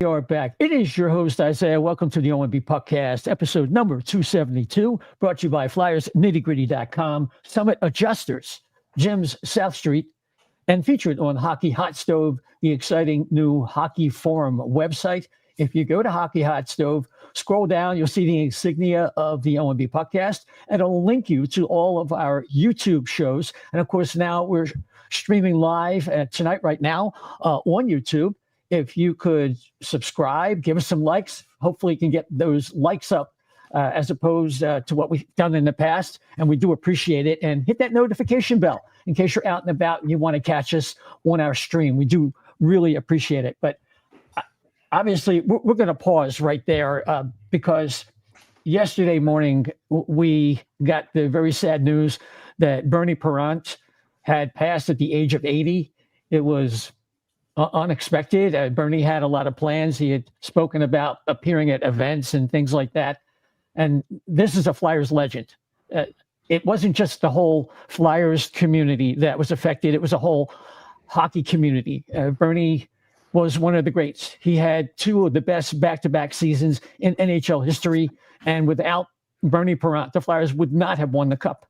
are back. It is your host, Isaiah. Welcome to the O&B Puckcast, episode number 272, brought to you by FlyersNittyGritty.com, Summit Adjusters, Jim's South Street, and featured on Hockey Hot Stove, the exciting new Hockey Forum website. If you go to Hockey Hot Stove, scroll down, you'll see the insignia of the O&B Puckcast, and it'll link you to all of our YouTube shows. And of course, now we're streaming live tonight, right now, on YouTube. If you could subscribe, give us some likes, hopefully you can get those likes up as opposed to what we've done in the past. And we do appreciate it. And hit that notification bell in case you're out and about and you want to catch us on our stream. We do really appreciate it. But obviously, we're going to pause right there because yesterday morning, we got the very sad news that Bernie Parent had passed at the age of 80. It was unexpected. Bernie had a lot of plans. He had spoken about appearing at events and things like that. And this is a Flyers legend. It wasn't just the whole Flyers community that was affected. It was a whole hockey community. Bernie was one of the greats. He had two of the best back-to-back seasons in NHL history. And without Bernie Parent, the Flyers would not have won the Cup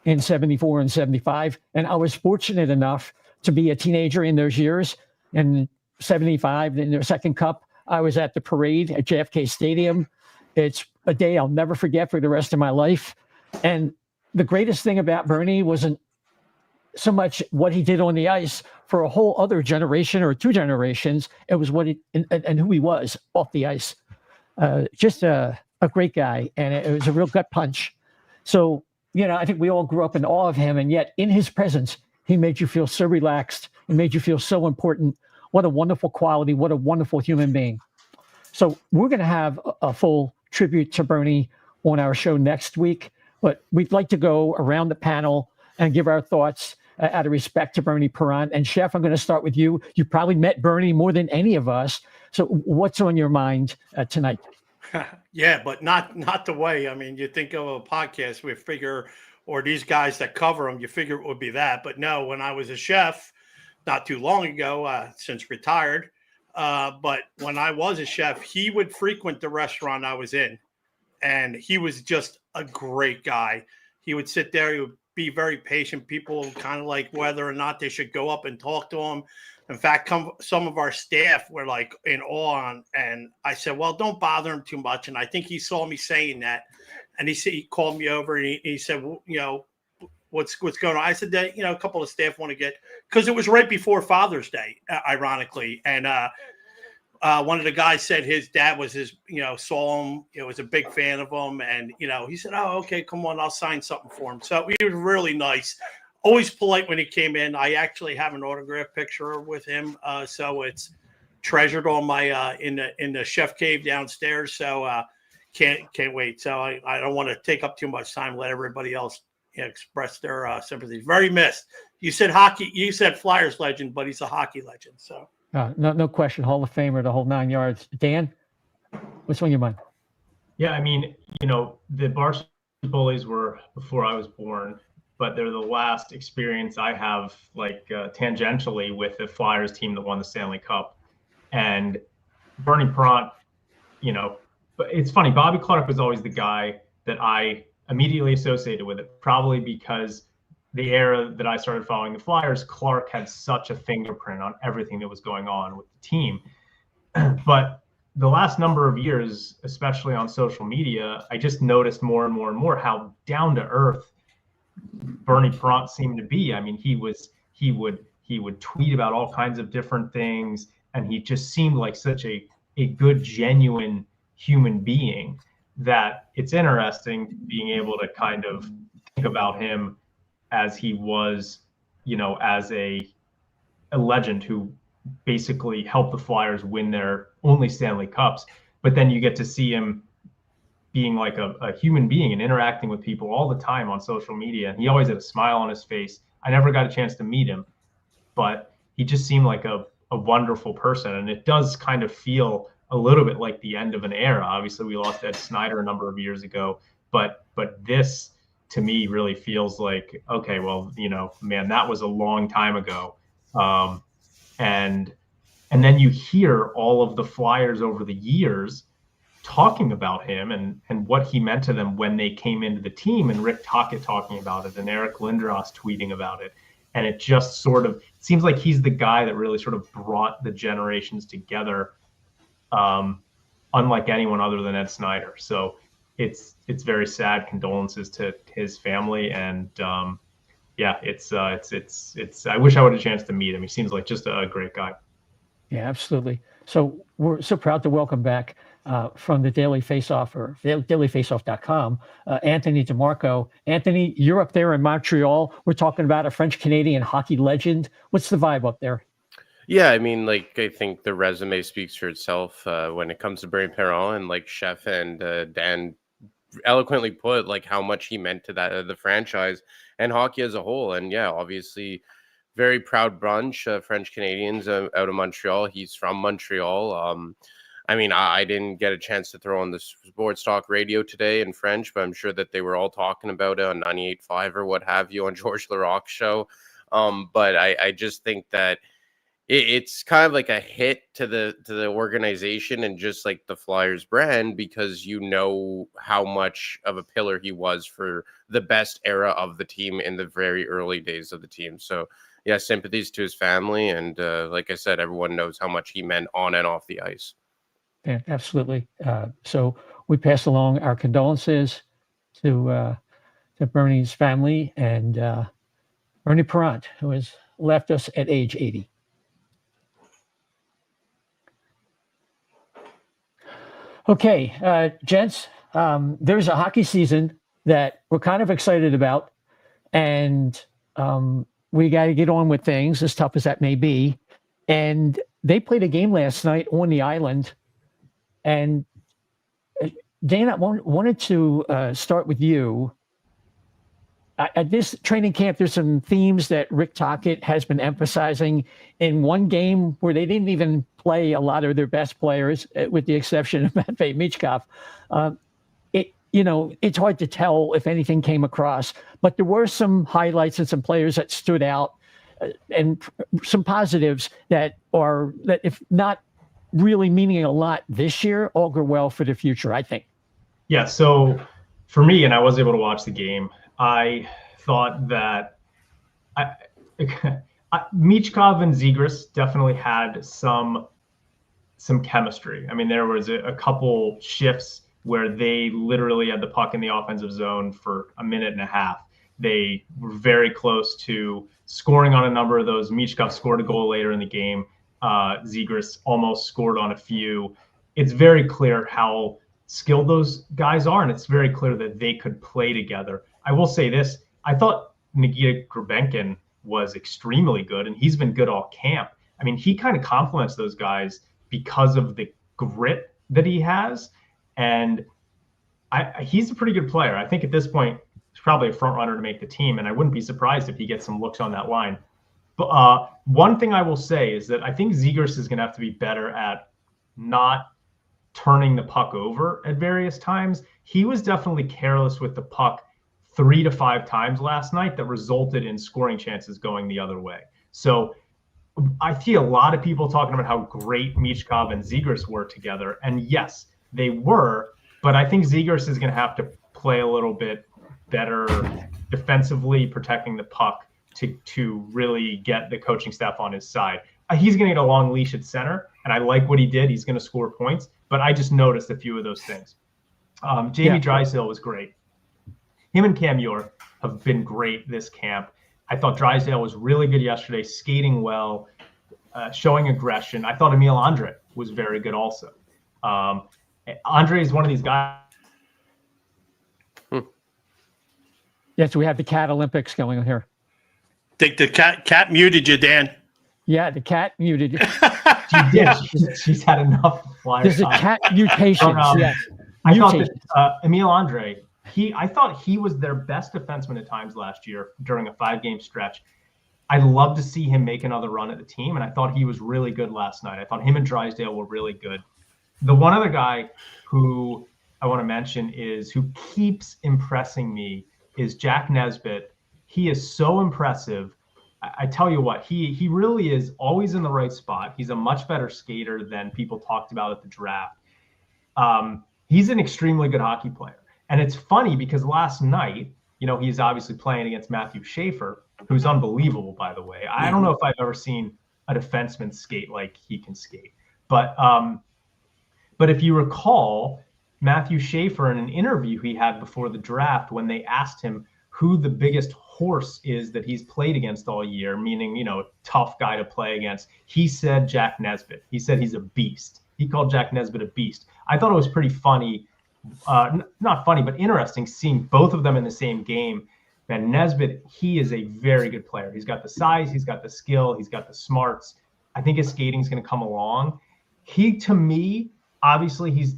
in 74 and 75. And I was fortunate enough to be a teenager in those years. In 75, in their second Cup, I was at the parade at JFK Stadium. It's a day I'll never forget for the rest of my life. And the greatest thing about Bernie wasn't so much what he did on the ice for a whole other generation or two generations. It was what he and who he was off the ice. Just a great guy, and it was a real gut punch. So, I think we all grew up in awe of him, and yet in his presence, he made you feel so relaxed. It made you feel so important. What a wonderful quality. What a wonderful human being. So we're going to have a full tribute to Bernie on our show next week, but we'd like to go around the panel and give our thoughts out of respect to Bernie Parent. And Chef, I'm going to start with you. You probably met Bernie more than any of us. So what's on your mind tonight? Yeah, but not the way. I mean, you think of a podcast, we figure, or these guys that cover them, you figure it would be that. But no, when I was a chef, not too long ago, since retired, but when I was a chef, he would frequent the restaurant I was in, and he was just a great guy. He would sit there, he would be very patient. People kind of like whether or not they should go up and talk to him. In fact, some of our staff were like in awe, and I said, well, don't bother him too much. And I think he saw me saying that, and he called me over and he said, well, what's going on? I said that, a couple of staff want to get, because it was right before Father's Day, ironically. And one of the guys said his dad was saw him, was a big fan of him. And, he said, oh, okay, come on, I'll sign something for him. So he was really nice, always polite when he came in. I actually have an autograph picture with him. So it's treasured on my, in the chef cave downstairs. So can't wait. So I don't want to take up too much time, let everybody else express their sympathy. Very missed. You said hockey, you said Flyers legend, but he's a hockey legend. So no question. Hall of Famer, the whole 9 yards. Dan, what's on your mind? Yeah, I mean, the Varsity Bullies were before I was born, but they're the last experience I have, tangentially, with the Flyers team that won the Stanley Cup. And Bernie Parent, but it's funny, Bobby Clarke was always the guy that I immediately associated with it, probably because the era that I started following the Flyers, Clarke had such a fingerprint on everything that was going on with the team. But the last number of years, especially on social media, I just noticed more and more and more how down to earth Bernie Parent seemed to be. I mean, he would tweet about all kinds of different things, and he just seemed like such a good, genuine human being that it's interesting being able to kind of think about him as he was, as a legend who basically helped the Flyers win their only Stanley Cups. But then you get to see him being like a human being and interacting with people all the time on social media. And he always had a smile on his face. I never got a chance to meet him, but he just seemed like a wonderful person. And it does kind of feel a little bit like the end of an era. Obviously, we lost Ed Snyder a number of years ago, but this to me really feels like, okay, well, man, that was a long time ago. And And then you hear all of the Flyers over the years talking about him and what he meant to them when they came into the team, and Rick Tocchet talking about it and Eric Lindros tweeting about it. And it just sort of seems like he's the guy that really sort of brought the generations together, unlike anyone other than Ed Snyder. So it's very sad. Condolences to his family. And yeah, it's I wish I would have a chance to meet him. He seems like just a great guy. Yeah, absolutely. So we're so proud to welcome back from the Daily Faceoff, or dailyfaceoff.com, Anthony DiMarco. Anthony, you're up there in Montreal. We're talking about a French-Canadian hockey legend. What's the vibe up there? Yeah, I mean, like, I think the resume speaks for itself when it comes to Barry Perron, and like Chef and Dan eloquently put, like, how much he meant to the franchise and hockey as a whole. And yeah, obviously, very proud bunch, French Canadians out of Montreal. He's from Montreal. I mean, I didn't get a chance to throw on the sports talk radio today in French, but I'm sure that they were all talking about it on 98.5 or what have you on Georges Larocque's show. But I just think that it's kind of like a hit to the organization and just like the Flyers brand, because you know how much of a pillar he was for the best era of the team in the very early days of the team. So yeah, sympathies to his family. And like I said, everyone knows how much he meant on and off the ice. Yeah, absolutely. So we pass along our condolences to Bernie's family and Bernie Perron, who has left us at age 80. Okay, gents, there's a hockey season that we're kind of excited about, and we got to get on with things, as tough as that may be. And they played a game last night on the island. And Dan, I wanted to start with you. At this training camp, there's some themes that Rick Tocchet has been emphasizing. In one game where they didn't even play a lot of their best players, with the exception of Matvei Michkov, it's hard to tell if anything came across. But there were some highlights and some players that stood out, and some positives that if not really meaning a lot this year, augur well for the future, I think. Yeah, so for me, and I was able to watch the game, I thought that Michkov and Zegras definitely had some chemistry. I mean, there was a couple shifts where they literally had the puck in the offensive zone for a minute and a half. They were very close to scoring on a number of those. Michkov scored a goal later in the game. Zegras almost scored on a few. It's very clear how skilled those guys are, and it's very clear that they could play together. I will say this. I thought Nikita Grubenkin was extremely good, and he's been good all camp. I mean, he kind of complements those guys because of the grit that he has, and he's a pretty good player. I think at this point, he's probably a front runner to make the team, and I wouldn't be surprised if he gets some looks on that line. But one thing I will say is that I think Zegras is going to have to be better at not turning the puck over at various times. He was definitely careless with the puck 3 to 5 times last night that resulted in scoring chances going the other way. So I see a lot of people talking about how great Michkov and Zegras were together. And yes, they were, but I think Zegras is going to have to play a little bit better defensively, protecting the puck to really get the coaching staff on his side. He's going to get a long leash at center, and I like what he did. He's going to score points, but I just noticed a few of those things. Jamie Drysdale was great. Him and Cam York have been great this camp. I thought Drysdale was really good yesterday, skating well, showing aggression. I thought Emil Andre was very good also. Andre is one of these guys. Yes, we have the Cat Olympics going on here. Think the cat muted you, Dan. Yeah, the cat muted you. She did. She's had enough Flyers. There's a cat mutation. Yes. I thought that Emil Andre, I thought he was their best defenseman at times last year during a 5-game stretch. I'd love to see him make another run at the team, and I thought he was really good last night. I thought him and Drysdale were really good. The one other guy who I want to mention who keeps impressing me is Jack Nesbitt. He is so impressive. I tell you what, he really is always in the right spot. He's a much better skater than people talked about at the draft. He's an extremely good hockey player. And it's funny because last night, he's obviously playing against Matthew Schaefer, who's unbelievable, by the way. I don't know if I've ever seen a defenseman skate like he can skate. But if you recall, Matthew Schaefer, in an interview he had before the draft, when they asked him who the biggest horse is that he's played against all year, meaning, tough guy to play against, he said Jack Nesbitt. He said he's a beast. He called Jack Nesbitt a beast. I thought it was pretty funny, not funny, but interesting seeing both of them in the same game. And Nesbitt, he is a very good player. He's got the size, he's got the skill, he's got the smarts. I think his skating is going to come along. He, to me, obviously, he's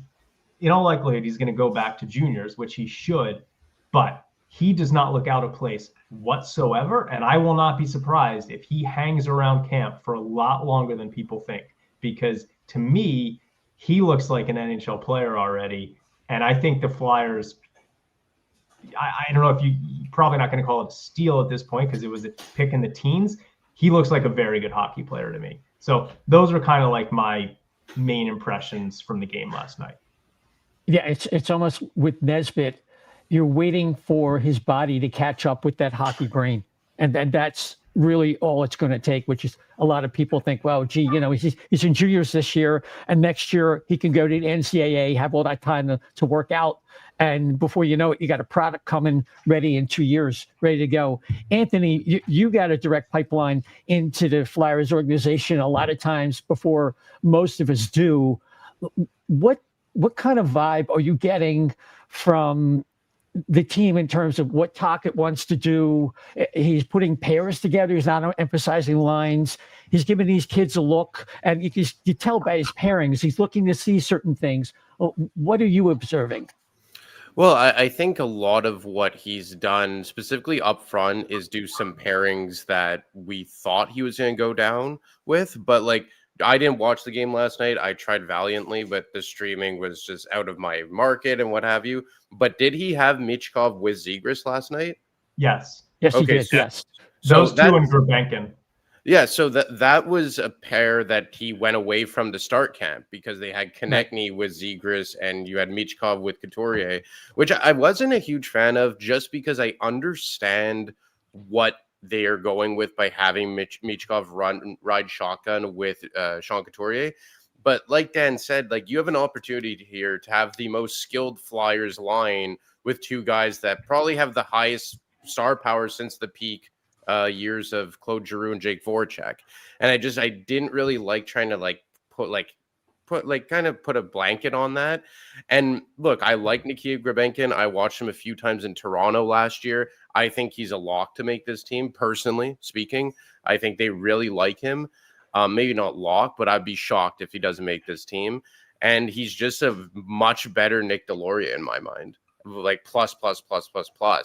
in all likelihood, he's going to go back to juniors, which he should, but he does not look out of place whatsoever. And I will not be surprised if he hangs around camp for a lot longer than people think, because to me, he looks like an NHL player already. And I think the Flyers, I don't know if you're probably not going to call it a steal at this point because it was a pick in the teens. He looks like a very good hockey player to me. So those are kind of like my main impressions from the game last night. Yeah, it's almost with Nesbitt, you're waiting for his body to catch up with that hockey brain. And then that's really all it's going to take, which is a lot of people think, well, gee, he's in juniors this year and next year he can go to the NCAA, have all that time to work out. And before you know it, you got a product coming ready in 2 years, ready to go. Anthony, you got a direct pipeline into the Flyers organization a lot of times before most of us do. What kind of vibe are you getting from the team in terms of what Tocchet wants to do? He's putting pairs together. He's not emphasizing lines. He's giving these kids a look, and you tell by his pairings, he's looking to see certain things. What are you observing? Well, I think a lot of what he's done, specifically up front, is do some pairings that we thought he was going to go down with. But I didn't watch the game last night. I tried valiantly, but the streaming was just out of my market and what have you. But did he have Michkov with Zegras last night? Yes. Yes, Okay, he did. so- Yes. Those two and Gurbenkin. Yeah, so that was a pair that he went away from the start camp because they had Konechny with Zegras and you had Michkov with Couturier, which I wasn't a huge fan of just because I understand what they are going with by having Michkov ride shotgun with Sean Couturier. But like Dan said, you have an opportunity here to have the most skilled Flyers line with two guys that probably have the highest star power since the peak years of Claude Giroux and Jake Voracek. And I didn't really like trying to put a blanket on that. And look, I like Nikita Gurbenkin. I watched him a few times in Toronto last year. I think he's a lock to make this team, personally speaking. I think they really like him. Maybe not lock, but I'd be shocked if he doesn't make this team. And he's just a much better Nick Deslauriers in my mind. Plus.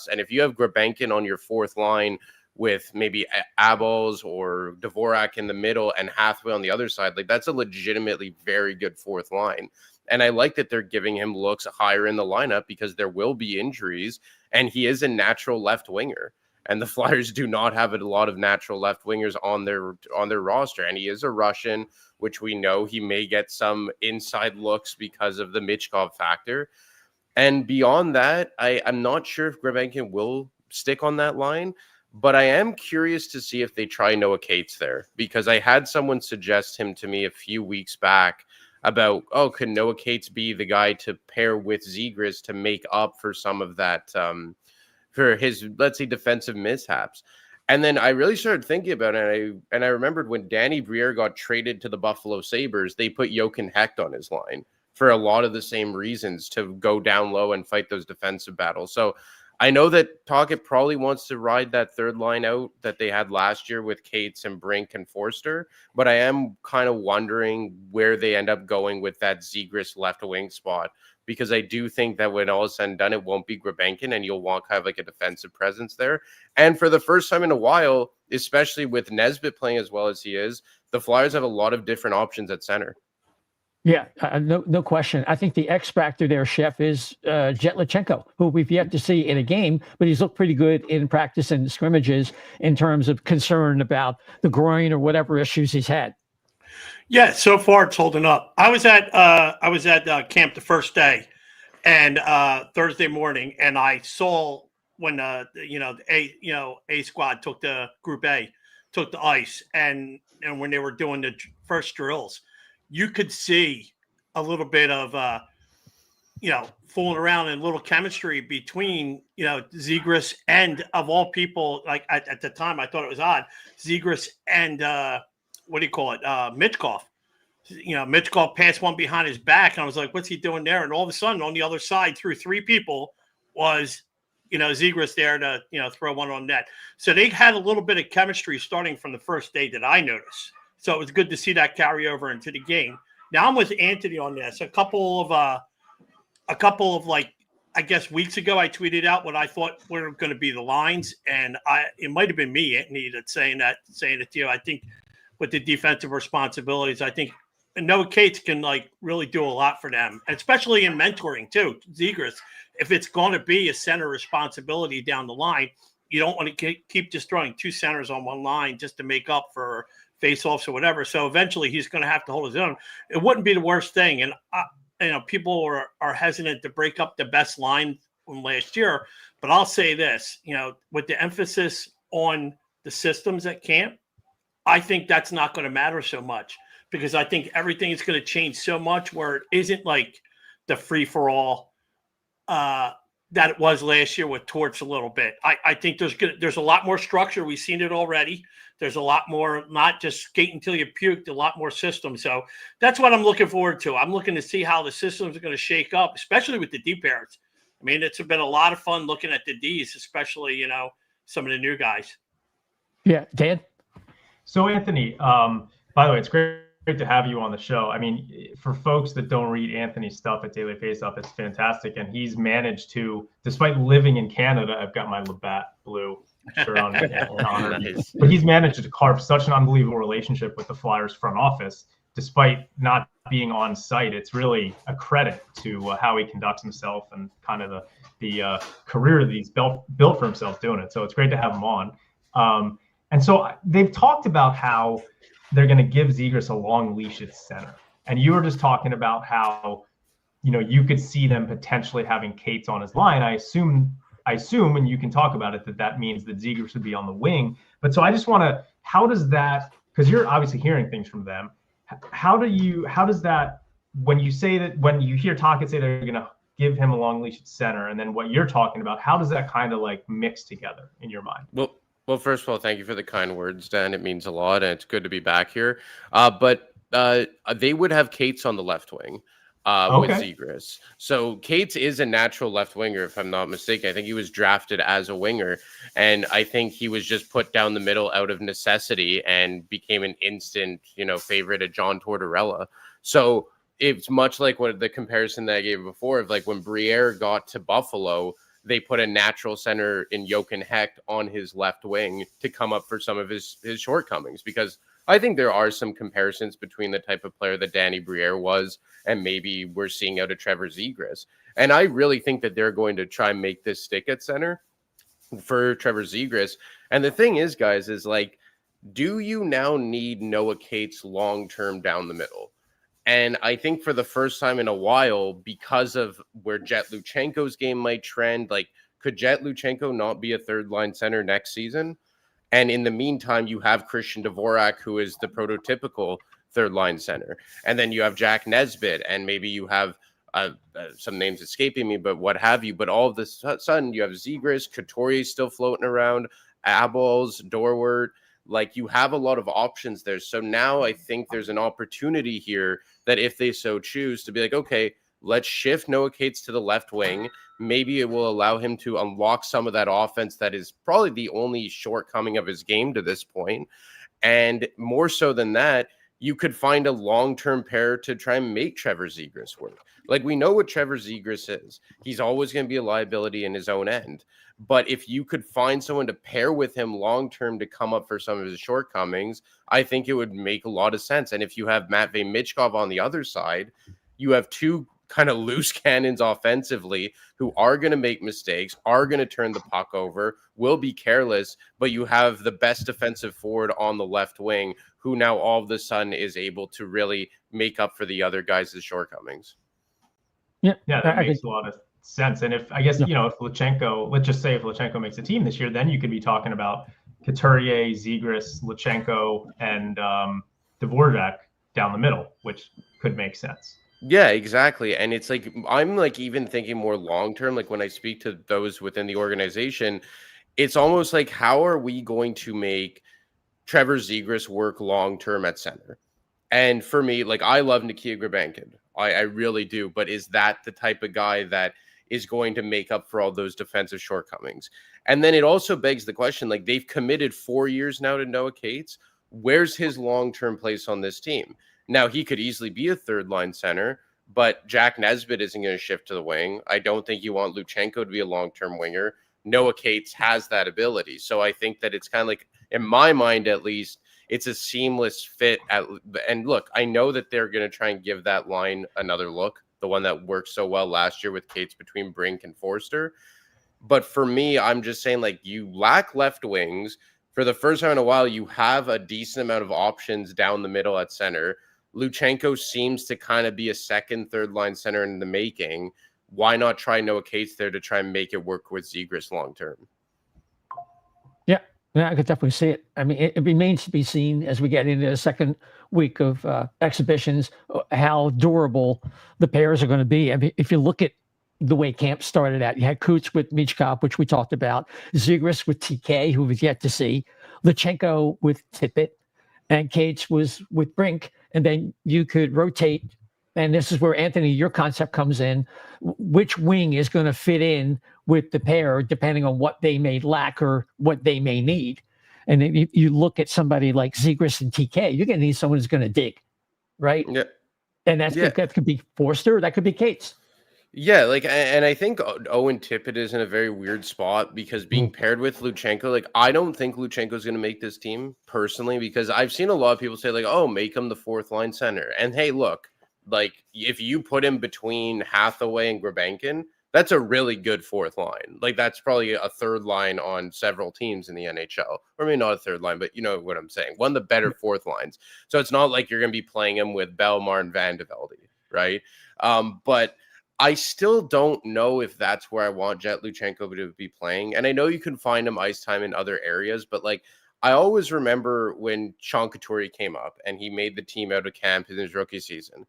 And if you have Gurbenkin on your fourth line with maybe Abols or Dvorak in the middle and Hathaway on the other side, that's a legitimately very good fourth line. And I like that they're giving him looks higher in the lineup because there will be injuries, and he is a natural left winger. And the Flyers do not have a lot of natural left wingers on their roster. And he is a Russian, which we know he may get some inside looks because of the Michkov factor. And beyond that, I'm not sure if Gurbenkin will stick on that line. But I am curious to see if they try Noah Cates there, because I had someone suggest him to me a few weeks back about, could Noah Cates be the guy to pair with Zegras to make up for some of that, for his, let's say, defensive mishaps. And then I really started thinking about it, and I remembered when Danny Briere got traded to the Buffalo Sabres, they put Jochen Hecht on his line for a lot of the same reasons, to go down low and fight those defensive battles. So I know that Tocchet probably wants to ride that third line out that they had last year with Cates and Brink and Forster, but I am kind of wondering where they end up going with that Zegras left wing spot, because I do think that when all is said and done, it won't be Gurbenkin, and you'll want kind of a defensive presence there. And for the first time in a while, especially with Nesbitt playing as well as he is, the Flyers have a lot of different options at center. Yeah, no question. I think the X factor there, Chef, is Jetlachenko, who we've yet to see in a game, but he's looked pretty good in practice and scrimmages in terms of concern about the groin or whatever issues he's had. Yeah, so far it's holding up. I was at camp the first day, and Thursday morning, and I saw when A squad took the group A, took the ice, and when they were doing the first drills, you could see a little bit of fooling around and little chemistry between Zegras and, of all people, like at the time I thought it was odd, Zegras and Mitchkov. Mitchkov passed one behind his back, and I was like, what's he doing there? And all of a sudden, on the other side, through three people, was, Zegras there to, throw one on net. So they had a little bit of chemistry starting from the first day that I noticed. So it was good to see that carry over into the game. Now I'm with Anthony on this. A couple of I guess weeks ago, I tweeted out what I thought were going to be the lines, and it might have been me, Anthony, that's saying it to you. I think with the defensive responsibilities, I think Noah Cates can really do a lot for them, especially in mentoring too. Zegras, if it's going to be a center responsibility down the line, you don't want to keep just throwing two centers on one line just to make up for face-offs or whatever. So eventually he's going to have to hold his own. It wouldn't be the worst thing. And people are hesitant to break up the best line from last year, but I'll say this, with the emphasis on the systems at camp, I think that's not going to matter so much, because I think everything is going to change so much where it isn't like the free-for-all that it was last year with Torts a little bit. I think there's a lot more structure. We've seen it already. There's a lot more, not just skate until you puked, a lot more systems. So that's what I'm looking forward to. I'm looking to see how the systems are going to shake up, especially with the D pairs. I mean, it's been a lot of fun looking at the Ds, especially, some of the new guys. Yeah, Dan? So, Anthony, by the way, it's great to have you on the show. I mean, for folks that don't read Anthony's stuff at Daily Faceoff, it's fantastic. And he's managed to, despite living in Canada, I've got my Labatt blue shirt on in honor. Nice. But he's managed to carve such an unbelievable relationship with the Flyers front office, despite not being on site. It's really a credit to how he conducts himself and kind of the career that he's built for himself doing it. So it's great to have him on. And so they've talked about how they're going to give Zegras a long leash at center. And you were just talking about how, you could see them potentially having Cates on his line. I assume, and you can talk about it, that means that Zegras would be on the wing. But so I just want to, how does that, because you're obviously hearing things from them, how does that, when you hear Tocchet say they're going to give him a long leash at center, and then what you're talking about, how does that kind of mix together in your mind? Well, first of all, thank you for the kind words, Dan. It means a lot, and it's good to be back here. But they would have Cates on the left wing with Zegras. So Cates is a natural left winger, if I'm not mistaken. I think he was drafted as a winger, and I think he was just put down the middle out of necessity and became an instant, favorite of John Tortorella. So it's much like what the comparison that I gave before of when Briere got to Buffalo, they put a natural center in Jochen Hecht on his left wing to come up for some of his shortcomings, because I think there are some comparisons between the type of player that Danny Briere was and maybe we're seeing out of Trevor Zegras. And I really think that they're going to try and make this stick at center for Trevor Zegras. And the thing is, guys, is do you now need Noah Cates long-term down the middle? And I think for the first time in a while, because of where Jetlachenko's game might trend, could Jetlachenko not be a third-line center next season? And in the meantime, you have Christian Dvorak, who is the prototypical third-line center. And then you have Jack Nesbitt, and maybe you have some names escaping me, but what have you. But all of a sudden, you have Zegras, Couturier still floating around, Abols, Dorwart. You have a lot of options there. So now I think there's an opportunity here that if they so choose to be okay, let's shift Noah Cates to the left wing. Maybe it will allow him to unlock some of that offense that is probably the only shortcoming of his game to this point. And more so than that, you could find a long-term pair to try and make Trevor Zegras work. Like, we know what Trevor Zegras is. He's always going to be a liability in his own end. But if you could find someone to pair with him long-term to come up for some of his shortcomings, I think it would make a lot of sense. And if you have Matvey Michkov on the other side, you have two kind of loose cannons offensively who are going to make mistakes, are going to turn the puck over, will be careless, but you have the best defensive forward on the left wing who now all of a sudden is able to really make up for the other guys' shortcomings. Yeah, that makes a lot of sense. And if, I guess, if Luchenko, let's just say if Luchenko makes a team this year, then you could be talking about Couturier, Zegras, Luchenko, and Dvorak down the middle, which could make sense. Yeah, exactly. And it's like, I'm like even thinking more long-term, like when I speak to those within the organization, it's almost like, how are we going to make Trevor Zegras work long-term at center? And for me, like, I love Nikita Grabankin. I really do. But is that the type of guy that is going to make up for all those defensive shortcomings? And then it also begs the question, like, they've committed 4 years now to Noah Cates. Where's his long-term place on this team? Now, he could easily be a third-line center, but Jack Nesbitt isn't going to shift to the wing. I don't think you want Luchenko to be a long-term winger. Noah Cates has that ability. So I think that it's kind of like, in my mind at least, it's a seamless fit. And look, I know that they're going to try and give that line another look, the one that worked so well last year with Cates between Brink and Forster. But for me, I'm just saying, like, you lack left wings. For the first time in a while, you have a decent amount of options down the middle at center. Luchenko seems to kind of be a second, third line center in the making. Why not try Noah Cates there to try and make it work with Zegras long term? Yeah, I could definitely see it. I mean, it remains to be seen as we get into the second week of exhibitions how durable the pairs are going to be. I mean, if you look at the way camp started out, you had Coots with Michkov, which we talked about, Zegras with TK, who was yet to see, Luchenko with Tippett, and Cates was with Brink. And then you could rotate. And this is where, Anthony, your concept comes in. Which wing is going to fit in with the pair, depending on what they may lack or what they may need. And if you look at somebody like Zegras and TK, you're going to need someone who's going to dig, right? Yeah. And that could be Forster, that could be Cates. Yeah, like, and I think Owen Tippett is in a very weird spot because being paired with Luchenko, like, I don't think Luchenko is going to make this team personally, because I've seen a lot of people say, like, oh, make him the fourth line center. And hey, look, like, if you put him between Hathaway and Grabankin, that's a really good fourth line. Like, that's probably a third line on several teams in the NHL. Or maybe not a third line, but you know what I'm saying. One of the better fourth lines. So it's not like you're going to be playing him with Belmar and Van de Velde, right? But I still don't know if that's where I want Jet Luchenko to be playing. And I know you can find him ice time in other areas, but like, I always remember when Sean Couturier came up and he made the team out of camp in his rookie season,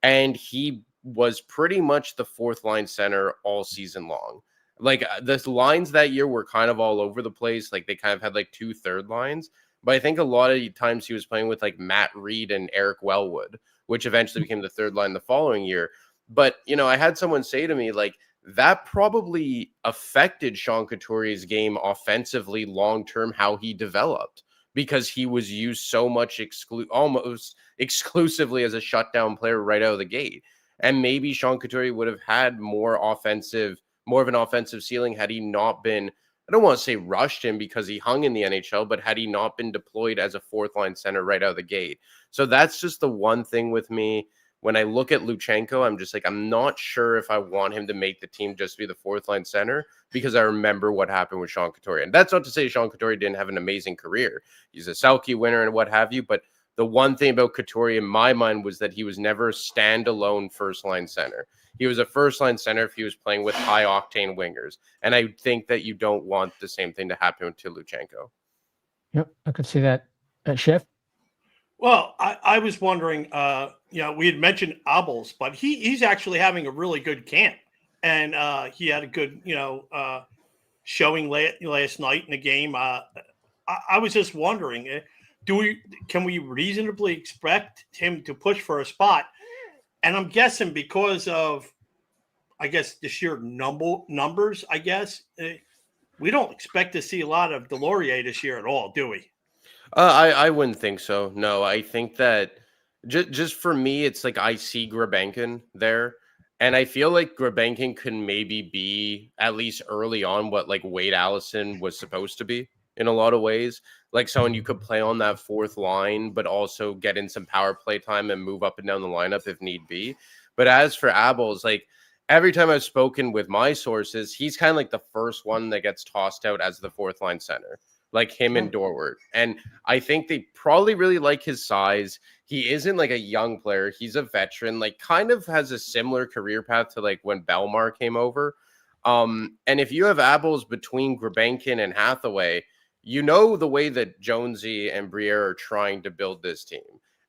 and he was pretty much the fourth line center all season long. Like, the lines that year were kind of all over the place. Like, they kind of had like two third lines, but I think a lot of times he was playing with like Matt Reed and Eric Wellwood, which eventually became the third line the following year. But, you know, I had someone say to me, like, that probably affected Sean Couturier's game offensively long-term, how he developed, because he was used so much almost exclusively as a shutdown player right out of the gate. And maybe Sean Couturier would have had more of an offensive ceiling had he not been, I don't want to say rushed him because he hung in the NHL, but had he not been deployed as a fourth line center right out of the gate. So that's just the one thing with me. When I look at Luchenko, I'm just like, I'm not sure if I want him to make the team just be the fourth line center, because I remember what happened with Sean Couturier. And that's not to say Sean Couturier didn't have an amazing career. He's a Selke winner and what have you. But the one thing about Couturier in my mind was that he was never a standalone first line center. He was a first line center if he was playing with high octane wingers. And I think that you don't want the same thing to happen to Luchenko. Yep, I could see that. Chef? Well, I was wondering, we had mentioned Abels, but he's actually having a really good camp. And he had a good, showing last night in the game. I was just wondering, can we reasonably expect him to push for a spot? And I'm guessing because of, the sheer numbers, we don't expect to see a lot of Delorier this year at all, do we? I wouldn't think so. No, I think that Just for me, it's like I see Grabenkin there, and I feel like Grabenkin can maybe be at least early on what like Wade Allison was supposed to be in a lot of ways, like someone you could play on that fourth line, but also get in some power play time and move up and down the lineup if need be. But as for Abels, like every time I've spoken with my sources, he's kind of like the first one that gets tossed out as the fourth line center, like him and Dorwart. And I think they probably really like his size. He isn't like a young player. He's a veteran, like kind of has a similar career path to like when Belmar came over. And if you have Abels between Grabenkin and Hathaway, you know the way that Jonesy and Briere are trying to build this team.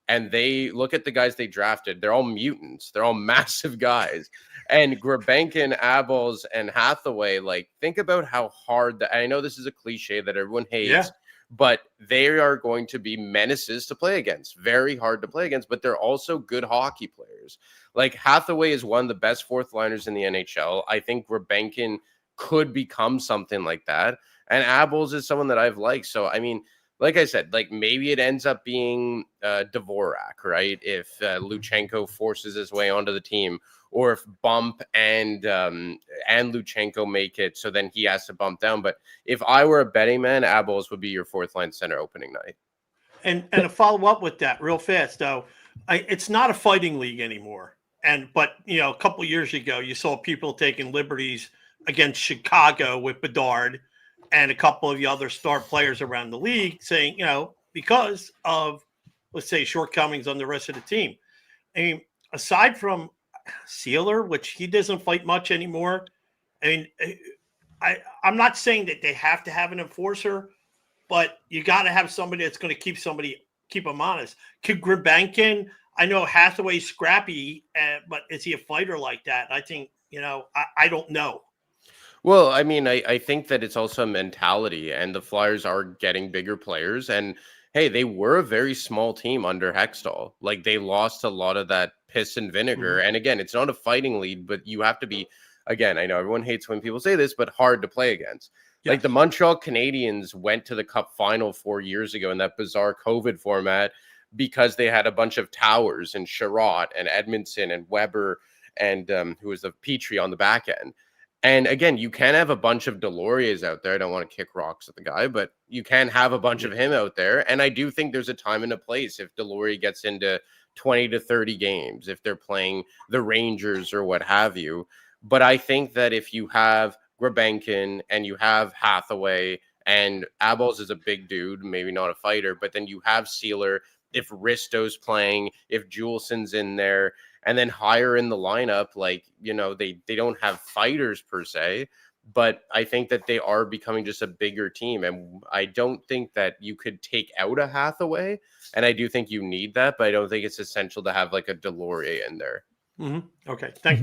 And they look at the guys they drafted. They're all mutants. They're all massive guys. And Grabenkin, Abels, and Hathaway, like, think about how hard I know this is a cliche that everyone hates, but they are going to be menaces to play against. Very hard to play against, but they're also good hockey players. Like, Hathaway is one of the best fourth liners in the NHL. I think Grabenkin could become something like that. And Abels is someone that I've liked. So, I mean, like I said, like maybe it ends up being Dvorak, right? If Luchenko forces his way onto the team, or if Bump and Luchenko make it, so then he has to bump down. But if I were a betting man, Abels would be your fourth line center opening night. And to follow up with that real fast, though, it's not a fighting league anymore. But you know, a couple of years ago, you saw people taking liberties against Chicago with Bedard and a couple of the other star players around the league, saying, you know, because of, let's say, shortcomings on the rest of the team. I mean, aside from Sealer, which he doesn't fight much anymore. I mean, I'm not saying that they have to have an enforcer, but you got to have somebody that's going to keep them honest. Could Grabenkin, I know Hathaway's scrappy, but is he a fighter like that? I think, you know, I don't know. Well, I mean, I think that it's also a mentality, and the Flyers are getting bigger players. And hey, they were a very small team under Hextall. Like, they lost a lot of that piss and vinegar. And again, it's not a fighting lead, but you have to be, again, I know everyone hates when people say this, but hard to play against. Yes. Like the Montreal Canadiens went to the Cup final 4 years ago in that bizarre COVID format because they had a bunch of towers and Sherratt and Edmondson and Weber and who was the Petrie on the back end. And again, you can have a bunch of Deloriers out there. I don't want to kick rocks at the guy, but you can have a bunch of him out there. And I do think there's a time and a place if Delory gets into 20 to 30 games, if they're playing the Rangers or what have you. But I think that if you have Grabenkin and you have Hathaway and Abels is a big dude, maybe not a fighter, but then you have Sealer, if Risto's playing, if Juleson's in there, and then higher in the lineup, like, you know, they don't have fighters per se, but I think that they are becoming just a bigger team. And I don't think that you could take out a Hathaway. And I do think you need that, but I don't think it's essential to have like a Delorier in there. Mm-hmm. Okay. Thank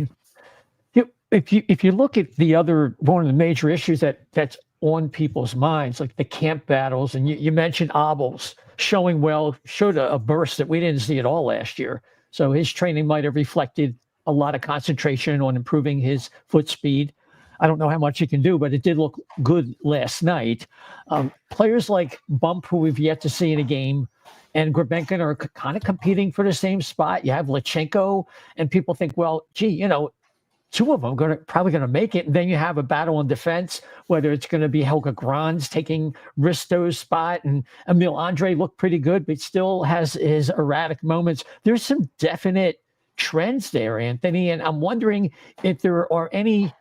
you. If you look at the other, one of the major issues that's on people's minds, like the camp battles, and you mentioned Abels showed a burst that we didn't see at all last year. So his training might have reflected a lot of concentration on improving his foot speed. I don't know how much he can do, but it did look good last night. Players like Bump, who we've yet to see in a game, and Grabenkin are kind of competing for the same spot. You have Luchenko, and people think, well, gee, you know, two of them probably going to make it. And then you have a battle on defense, whether it's going to be Helge Grans taking Risto's spot, and Emil Andre looked pretty good, but still has his erratic moments. There's some definite trends there, Anthony. And I'm wondering if there are any,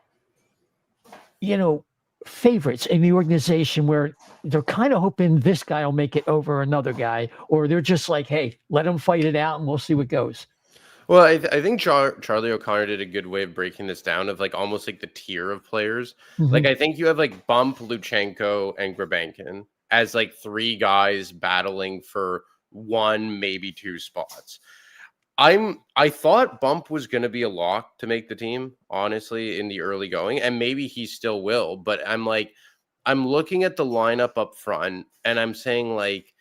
you know, favorites in the organization where they're kind of hoping this guy will make it over another guy, or they're just like, hey, let them fight it out and we'll see what goes. Well, I think Charlie O'Connor did a good way of breaking this down of like almost like the tier of players. Mm-hmm. Like I think you have like Bump, Luchenko, and Grabenkin as like three guys battling for one, maybe two spots. I thought Bump was going to be a lock to make the team, honestly, in the early going, and maybe he still will. But I'm looking at the lineup up front, and I'm saying like,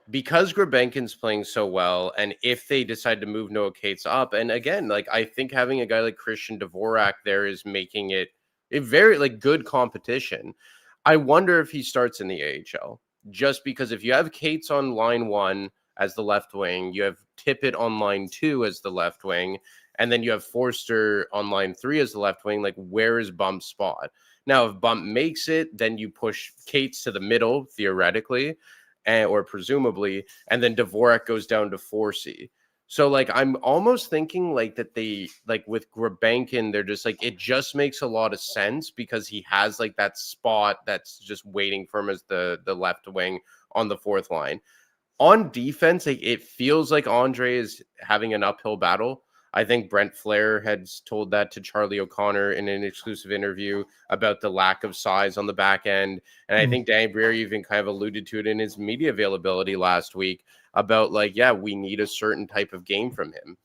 because Grabenkin's playing so well, and if they decide to move Noah Cates up, and again, like I think having a guy like Christian Dvorak there is making it a very like good competition. I wonder if he starts in the AHL, just because if you have Cates on line one as the left wing, you have Tippett on line 2 as the left wing, and then you have Forster on line 3 as the left wing. Like, where is Bump's spot? Now, if Bump makes it, then you push Cates to the middle, theoretically, or presumably, and then Dvorak goes down to 4C. So, like, I'm almost thinking, like, that they, like, with Grabankin, they're just, like, it just makes a lot of sense because he has, like, that spot that's just waiting for him as the left wing on the fourth line. On defense, like, it feels like Andre is having an uphill battle. I think Brent Flair had told that to Charlie O'Connor in an exclusive interview about the lack of size on the back end. And I think Danny Briere even kind of alluded to it in his media availability last week about, like, yeah, we need a certain type of game from him.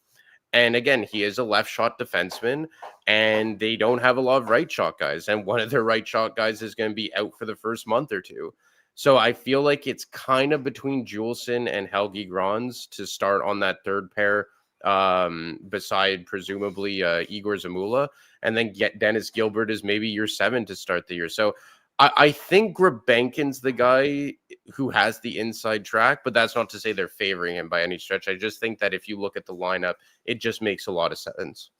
And again, he is a left shot defenseman, and they don't have a lot of right shot guys. And one of their right shot guys is going to be out for the first month or two. So I feel like it's kind of between Juleson and Helgi Grans to start on that third pair, beside presumably Igor Zamula, and then get Dennis Gilbert as maybe your 7 to start the year. So I think Grabankin's the guy who has the inside track, but that's not to say they're favoring him by any stretch. I just think that if you look at the lineup, it just makes a lot of sense.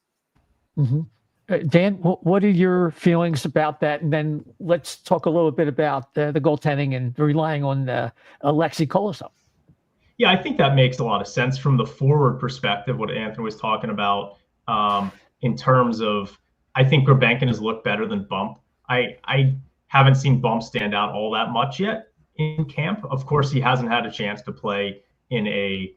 Dan, what are your feelings about that? And then let's talk a little bit about the goaltending and relying on Alexei Kolosov. Yeah, I think that makes a lot of sense from the forward perspective, what Anthony was talking about, in terms of, I think Grabankin has looked better than Bump. I haven't seen Bump stand out all that much yet in camp. Of course, he hasn't had a chance to play in a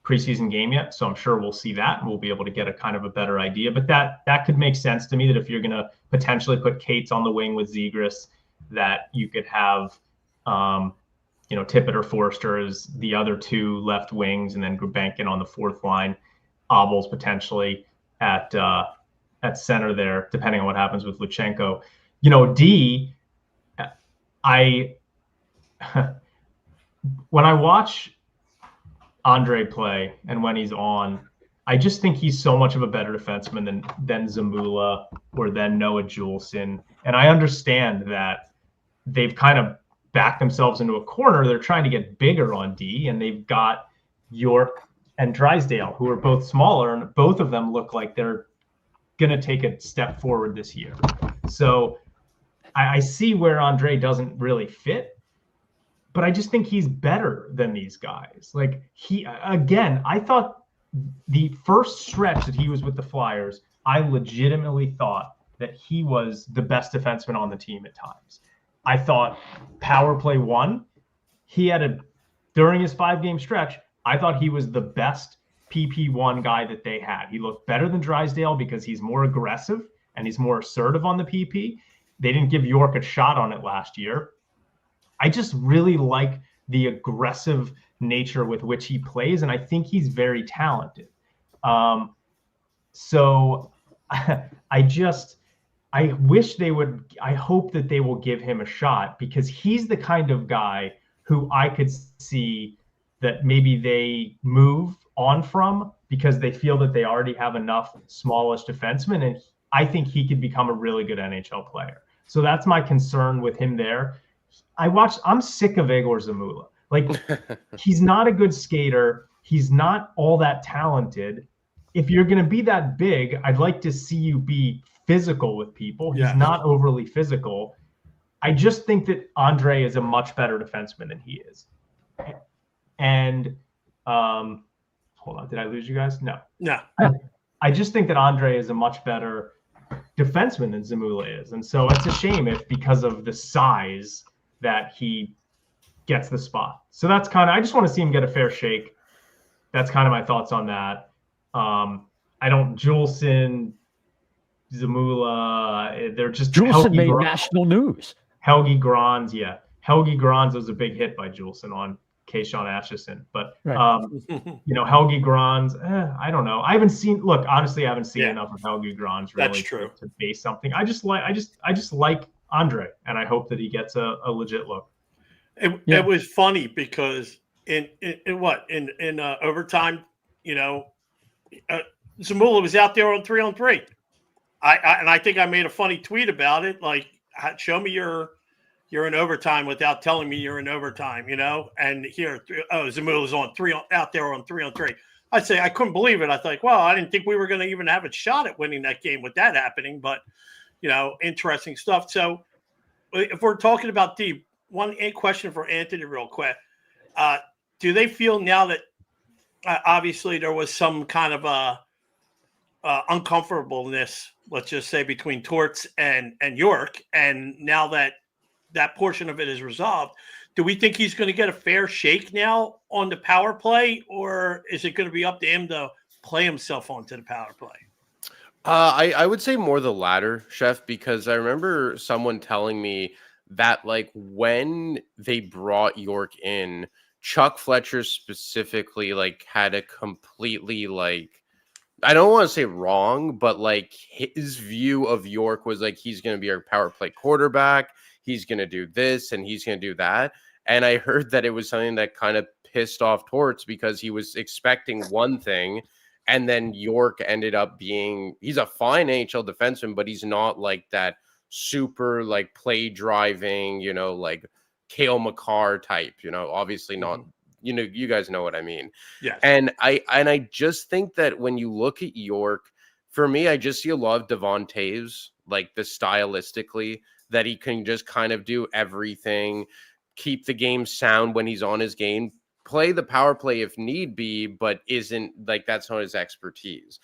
preseason game yet, so I'm sure we'll see that and we'll be able to get a kind of a better idea. But that could make sense to me, that if you're going to potentially put Cates on the wing with Zegras, that you could have Tippett or Forster as the other 2 left wings, and then Grabankin on the fourth line, Obels potentially at center there, depending on what happens with Luchenko. D, when I watch Andre play and when he's on, I just think he's so much of a better defenseman than Zamula or than Noah Juleson. And I understand that they've kind of backed themselves into a corner. They're trying to get bigger on D, and they've got York and Drysdale, who are both smaller, and both of them look like they're going to take a step forward this year. So I see where Andre doesn't really fit, but I just think he's better than these guys. Like, I thought the first stretch that he was with the Flyers, I legitimately thought that he was the best defenseman on the team at times. I thought power play 1, during his 5-game stretch, I thought he was the best PP1 guy that they had. He looked better than Drysdale because he's more aggressive and he's more assertive on the PP. They didn't give York a shot on it last year. I just really like the aggressive nature with which he plays, and I think he's very talented. So I wish they would, I hope that they will give him a shot, because he's the kind of guy who I could see that maybe they move on from because they feel that they already have enough smallish defensemen, and I think he could become a really good NHL player. So that's my concern with him there. I'm sick of Igor Zamula. Like, he's not a good skater. He's not all that talented. If you're going to be that big, I'd like to see you be physical with people. He's not overly physical. I just think that Andre is a much better defenseman than he is. And hold on, did I lose you guys? No. I just think that Andre is a much better defenseman than Zamula is. And so it's a shame if, because of the size, that he gets the spot. So that's I just want to see him get a fair shake. That's kind of my thoughts on that. Juleson, Zamula, they're just. Juleson made national news. Helgi Grans, Helgi Grans was a big hit by Juleson on Keishon Atchison. But, Helgi Grans, I don't know. I haven't seen enough of Helgi Grans really to base something. I just like Andre, and I hope that he gets a legit look. It was funny because in overtime, Zamula was out there on 3-on-3. I think I made a funny tweet about it. Like, show me you're in overtime without telling me you're in overtime, and here, Zamula's out there on 3-on-3. I'd say I couldn't believe it. I thought, well, I didn't think we were going to even have a shot at winning that game with that happening. But, interesting stuff. So if we're talking about deep, one question for Anthony real quick. Do they feel now that obviously there was some kind of uncomfortableness, let's just say, between Torts and York, and now that portion of it is resolved, do we think he's going to get a fair shake now on the power play, or is it going to be up to him to play himself onto the power play? I would say more the latter, Chef, because I remember someone telling me that like when they brought York in, Chuck Fletcher specifically like had a completely like, I don't want to say wrong, but like his view of York was like he's going to be our power play quarterback. He's going to do this and he's going to do that. And I heard that it was something that kind of pissed off Torts because he was expecting one thing. And then York ended up being, he's a fine NHL defenseman, but he's not like that super like play driving, like Cale Makar type, obviously not, you guys know what I mean. Yes. And I just think that when you look at York, for me, I just see a lot of Devon Toews, like the stylistically, that he can just kind of do everything, keep the game sound when he's on his game, play the power play if need be, but isn't like that's not his expertise.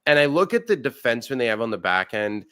And I look at the defensemen they have on the back end,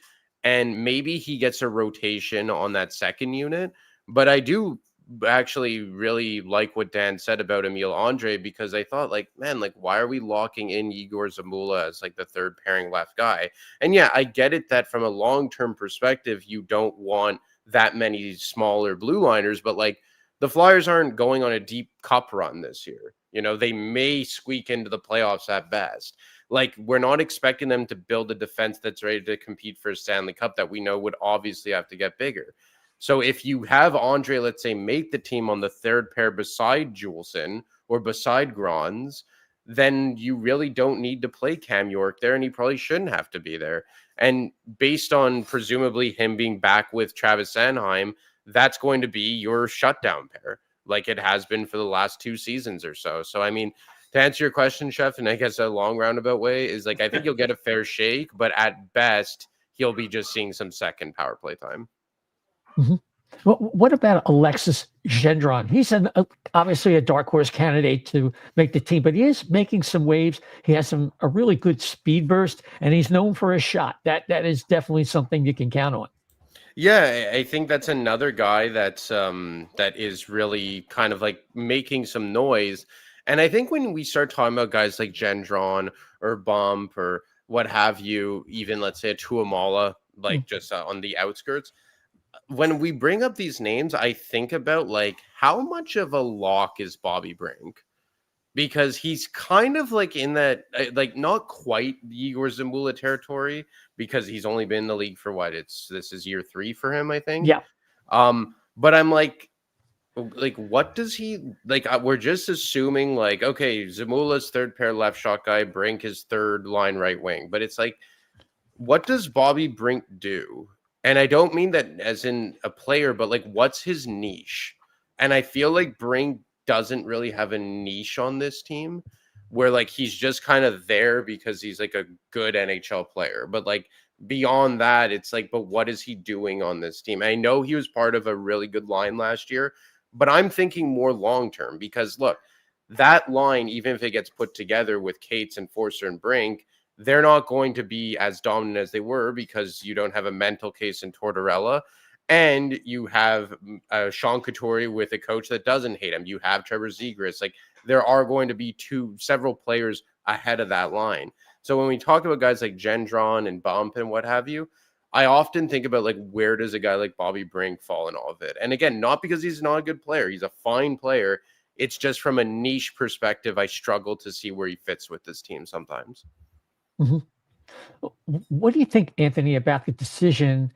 and maybe he gets a rotation on that second unit. But I do actually really like what Dan said about Emil Andre, because I thought like, man, like why are we locking in Igor Zamula as like the third pairing left guy? And yeah, I get it that from a long-term perspective, you don't want that many smaller blue liners, but like the Flyers aren't going on a deep cup run this year. They may squeak into the playoffs at best. Like we're not expecting them to build a defense that's ready to compete for a Stanley Cup that we know would obviously have to get bigger. So if you have Andre, let's say, make the team on the third pair beside Juleson or beside Grons, then you really don't need to play Cam York there, and he probably shouldn't have to be there. And based on presumably him being back with Travis Sanheim, that's going to be your shutdown pair, like it has been for the last 2 seasons or so. So, I mean, to answer your question, Chef, and I guess a long roundabout way is like, I think you'll get a fair shake, but at best, he'll be just seeing some second power play time. Mm-hmm. Well, what about Alexis Gendron? He's obviously a dark horse candidate to make the team, but he is making some waves. He has a really good speed burst, and he's known for his shot. That is definitely something you can count on. Yeah, I think that's another guy that's that is really kind of like making some noise. And I think when we start talking about guys like Gendron or Bump or what have you, even let's say a Tuamala, like just on the outskirts, when we bring up these names, I think about like how much of a lock is Bobby Brink? Because he's kind of like in that, like not quite Igor Zamula territory, because he's only been in the league for this is year 3 for him, I think. Yeah. But I'm like, what does he like? We're just assuming like, okay, Zamula's third pair left shot guy, Brink is third line right wing, but it's like, what does Bobby Brink do? And I don't mean that as in a player, but like, what's his niche? And I feel like Brink doesn't really have a niche on this team, where like he's just kind of there because he's like a good NHL player. But like beyond that, it's like, but what is he doing on this team? I know he was part of a really good line last year, but I'm thinking more long term, because look, that line, even if it gets put together with Cates and Forster and Brink, they're not going to be as dominant as they were, because you don't have a mental case in Tortorella, and you have Sean Couturier with a coach that doesn't hate him. You have Trevor Zegras. Like there are going to be several players ahead of that line. So when we talk about guys like Gendron and Bump and what have you, I often think about like, where does a guy like Bobby Brink fall in all of it? And again, not because he's not a good player. He's a fine player. It's just from a niche perspective, I struggle to see where he fits with this team sometimes. Mm-hmm. What do you think, Anthony, about the decision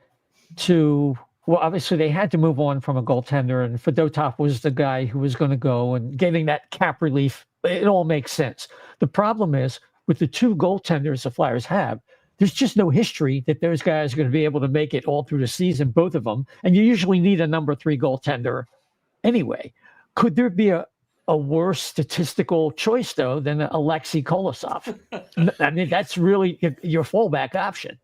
to, well, obviously they had to move on from a goaltender, and Fedotov was the guy who was going to go, and getting that cap relief, it all makes sense. The problem is with the 2 goaltenders the Flyers have, there's just no history that those guys are going to be able to make it all through the season, both of them. And you usually need a number 3 goaltender anyway. Could there be a a worse statistical choice though than Alexei Kolosov. I mean, that's really your fallback option.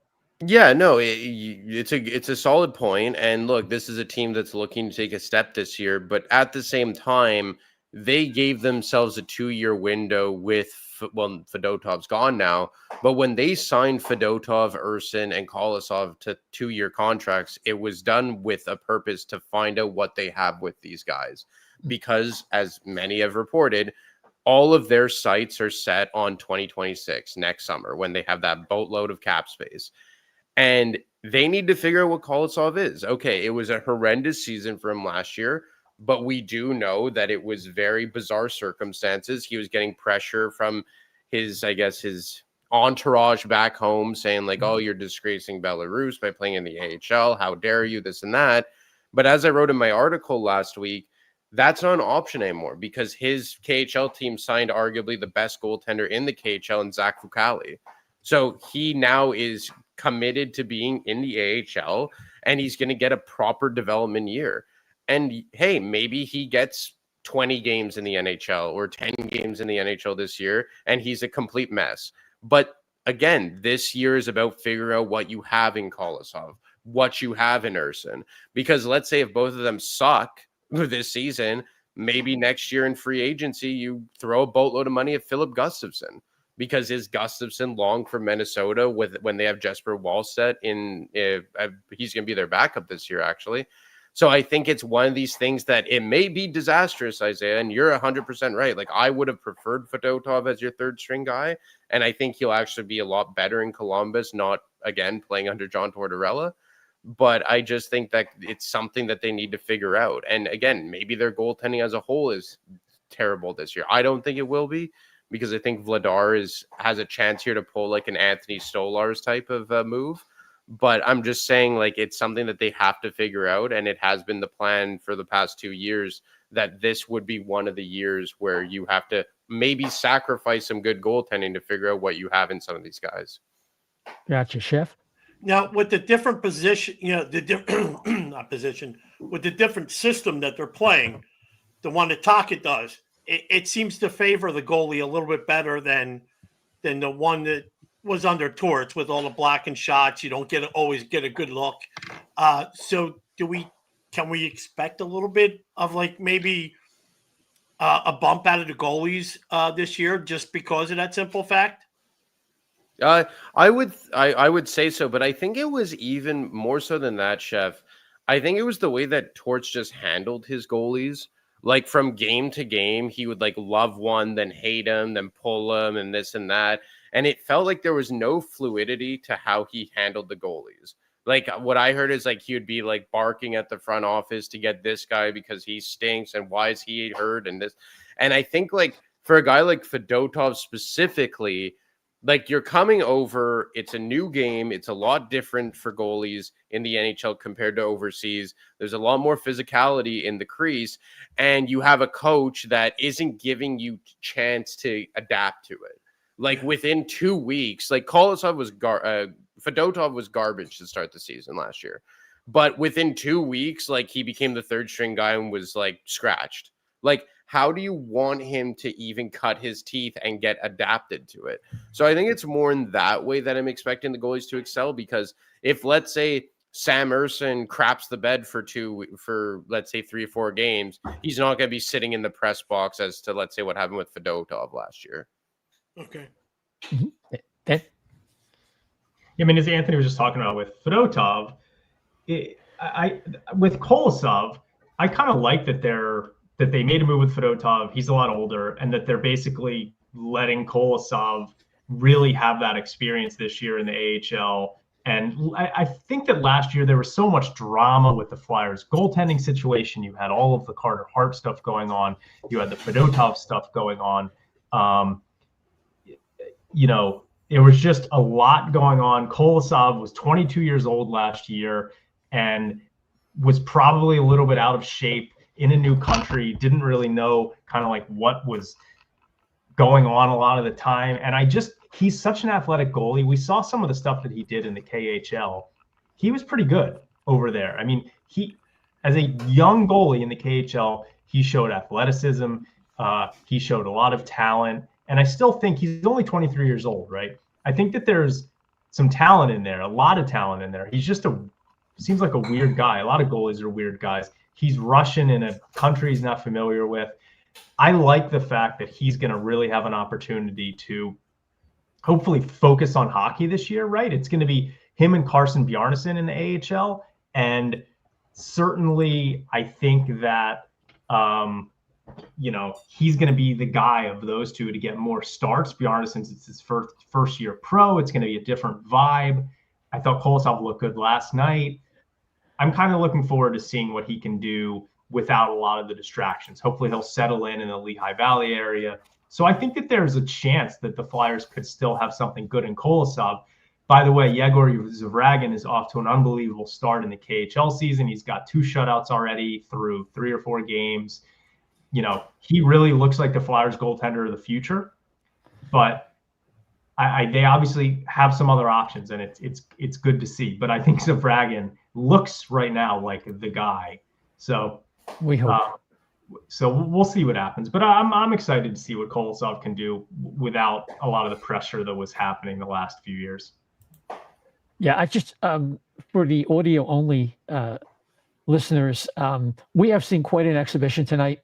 Yeah, no, it's a solid point. And look, this is a team that's looking to take a step this year, but at the same time, they gave themselves a 2-year window with, well, Fedotov's gone now, but when they signed Fedotov, Ursin, and Kolosov to 2-year contracts, it was done with a purpose to find out what they have with these guys. Because, as many have reported, all of their sights are set on 2026, next summer, when they have that boatload of cap space. And they need to figure out what Kolosov is. Okay, it was a horrendous season for him last year, but we do know that it was very bizarre circumstances. He was getting pressure from his, I guess, his entourage back home saying like, oh, you're disgracing Belarus by playing in the AHL. How dare you, this and that. But as I wrote in my article last week, that's not an option anymore because his KHL team signed arguably the best goaltender in the KHL in Zach Fucale. So he now is committed to being in the AHL and he's going to get a proper development year. And hey, maybe he gets 20 games in the NHL or 10 games in the NHL this year and he's a complete mess. But again, this year is about figuring out what you have in Kolosov, what you have in Ursin. Because let's say if both of them suck this season, maybe next year in free agency, you throw a boatload of money at Philip Gustafsson. Because is Gustafsson long for Minnesota when they have Jesper Wallstedt in? He's going to be their backup this year, actually. So I think it's one of these things that it may be disastrous, Isaiah, and you're 100% right. Like I would have preferred Fedotov as your third string guy, and I think he'll actually be a lot better in Columbus, not again playing under John Tortorella. But I just think that it's something that they need to figure out. And again, maybe their goaltending as a whole is terrible this year. I don't think it will be. Because I think Vladar has a chance here to pull like an Anthony Stolarz type of move. But I'm just saying like it's something that they have to figure out. And it has been the plan for the past 2 years that this would be one of the years where you have to maybe sacrifice some good goaltending to figure out what you have in some of these guys. Gotcha, Chef. Now, with the different position, not position, with the different system that they're playing, the one that Tocchet does, it seems to favor the goalie a little bit better than the one that was under Torts with all the blocking shots. You don't always get a good look. So can we expect a little bit of like maybe a bump out of the goalies this year just because of that simple fact? I would say so, but I think it was even more so than that, Chef. I think it was the way that Torts just handled his goalies. Like from game to game, he would like love one, then hate him, then pull him and this and that. And it felt like there was no fluidity to how he handled the goalies. Like what I heard is like he would be like barking at the front office to get this guy because he stinks and why is he hurt and this. And I think like for a guy like Fedotov specifically, like you're coming over, it's a new game. It's a lot different for goalies in the NHL compared to overseas. There's a lot more physicality in the crease, and you have a coach that isn't giving you chance to adapt to it. Like within 2 weeks, like Kolosov was Fedotov was garbage to start the season last year, but within 2 weeks, like he became the third string guy and was like scratched. Like, how do you want him to even cut his teeth and get adapted to it? So I think it's more in that way that I'm expecting the goalies to excel, because if let's say Sam Ersson craps the bed for let's say 3 or 4 games, he's not going to be sitting in the press box as to let's say what happened with Fedotov last year. Okay. Okay. I mean, as Anthony was just talking about with Fedotov, with Kolosov, I kind of like that they made a move with Fedotov. He's a lot older, and that they're basically letting Kolosov really have that experience this year in the AHL. And I think that last year there was so much drama with the Flyers goaltending situation. You had all of the Carter Hart stuff going on. You had the Fedotov stuff going on. It was just a lot going on. Kolosov was 22 years old last year and was probably a little bit out of shape in a new country, didn't really know kind of like what was going on a lot of the time. And he's such an athletic goalie. We saw some of the stuff that he did in the KHL. He was pretty good over there. I mean, as a young goalie in the KHL, he showed athleticism. He showed a lot of talent, and I still think he's only 23 years old, right? I think that there's some talent in there, a lot of talent in there. He's just seems like a weird guy. A lot of goalies are weird guys. He's Russian in a country he's not familiar with. I like the fact that he's going to really have an opportunity to hopefully focus on hockey this year, right? It's going to be him and Carson Bjarnason in the AHL. And certainly I think that, he's going to be the guy of those two to get more starts. Bjarnason's, it's his first year pro. It's going to be a different vibe. I thought Kolosov looked good last night. I'm kind of looking forward to seeing what he can do without a lot of the distractions. Hopefully he'll settle in the Lehigh Valley area. So I think that there's a chance that the Flyers could still have something good in Kolosov. By the way, Yegor Zavragin is off to an unbelievable start in the KHL season. He's got 2 shutouts already through 3 or 4 games. He really looks like the Flyers goaltender of the future, but they obviously have some other options, and it's good to see. But I think Zavragin looks right now like the guy. So we hope. So we'll see what happens. But I'm excited to see what Kolosov can do without a lot of the pressure that was happening the last few years. Yeah, I just for the audio only listeners, we have seen quite an exhibition tonight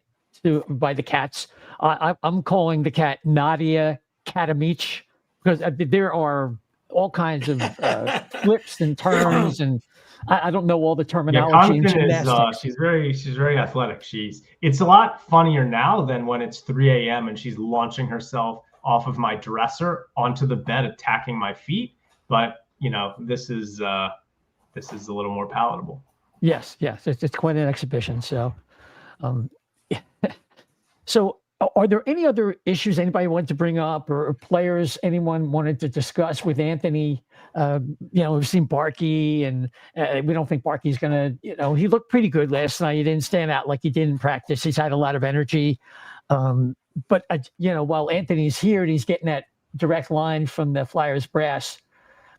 by the Cats. I'm calling the cat Nadia Katamich because there are all kinds of flips and turns, and I don't know all the terminology. Yeah, she's very athletic. It's a lot funnier now than when it's 3 a.m. and she's launching herself off of my dresser onto the bed, attacking my feet. But this is a little more palatable. Yes, it's quite an exhibition. So, so are there any other issues anybody wanted to bring up, or players anyone wanted to discuss with Anthony? We've seen Barkey, and we don't think Barkey's going to, he looked pretty good last night. He didn't stand out like he did in practice. He's had a lot of energy. But while Anthony's here and he's getting that direct line from the Flyers brass,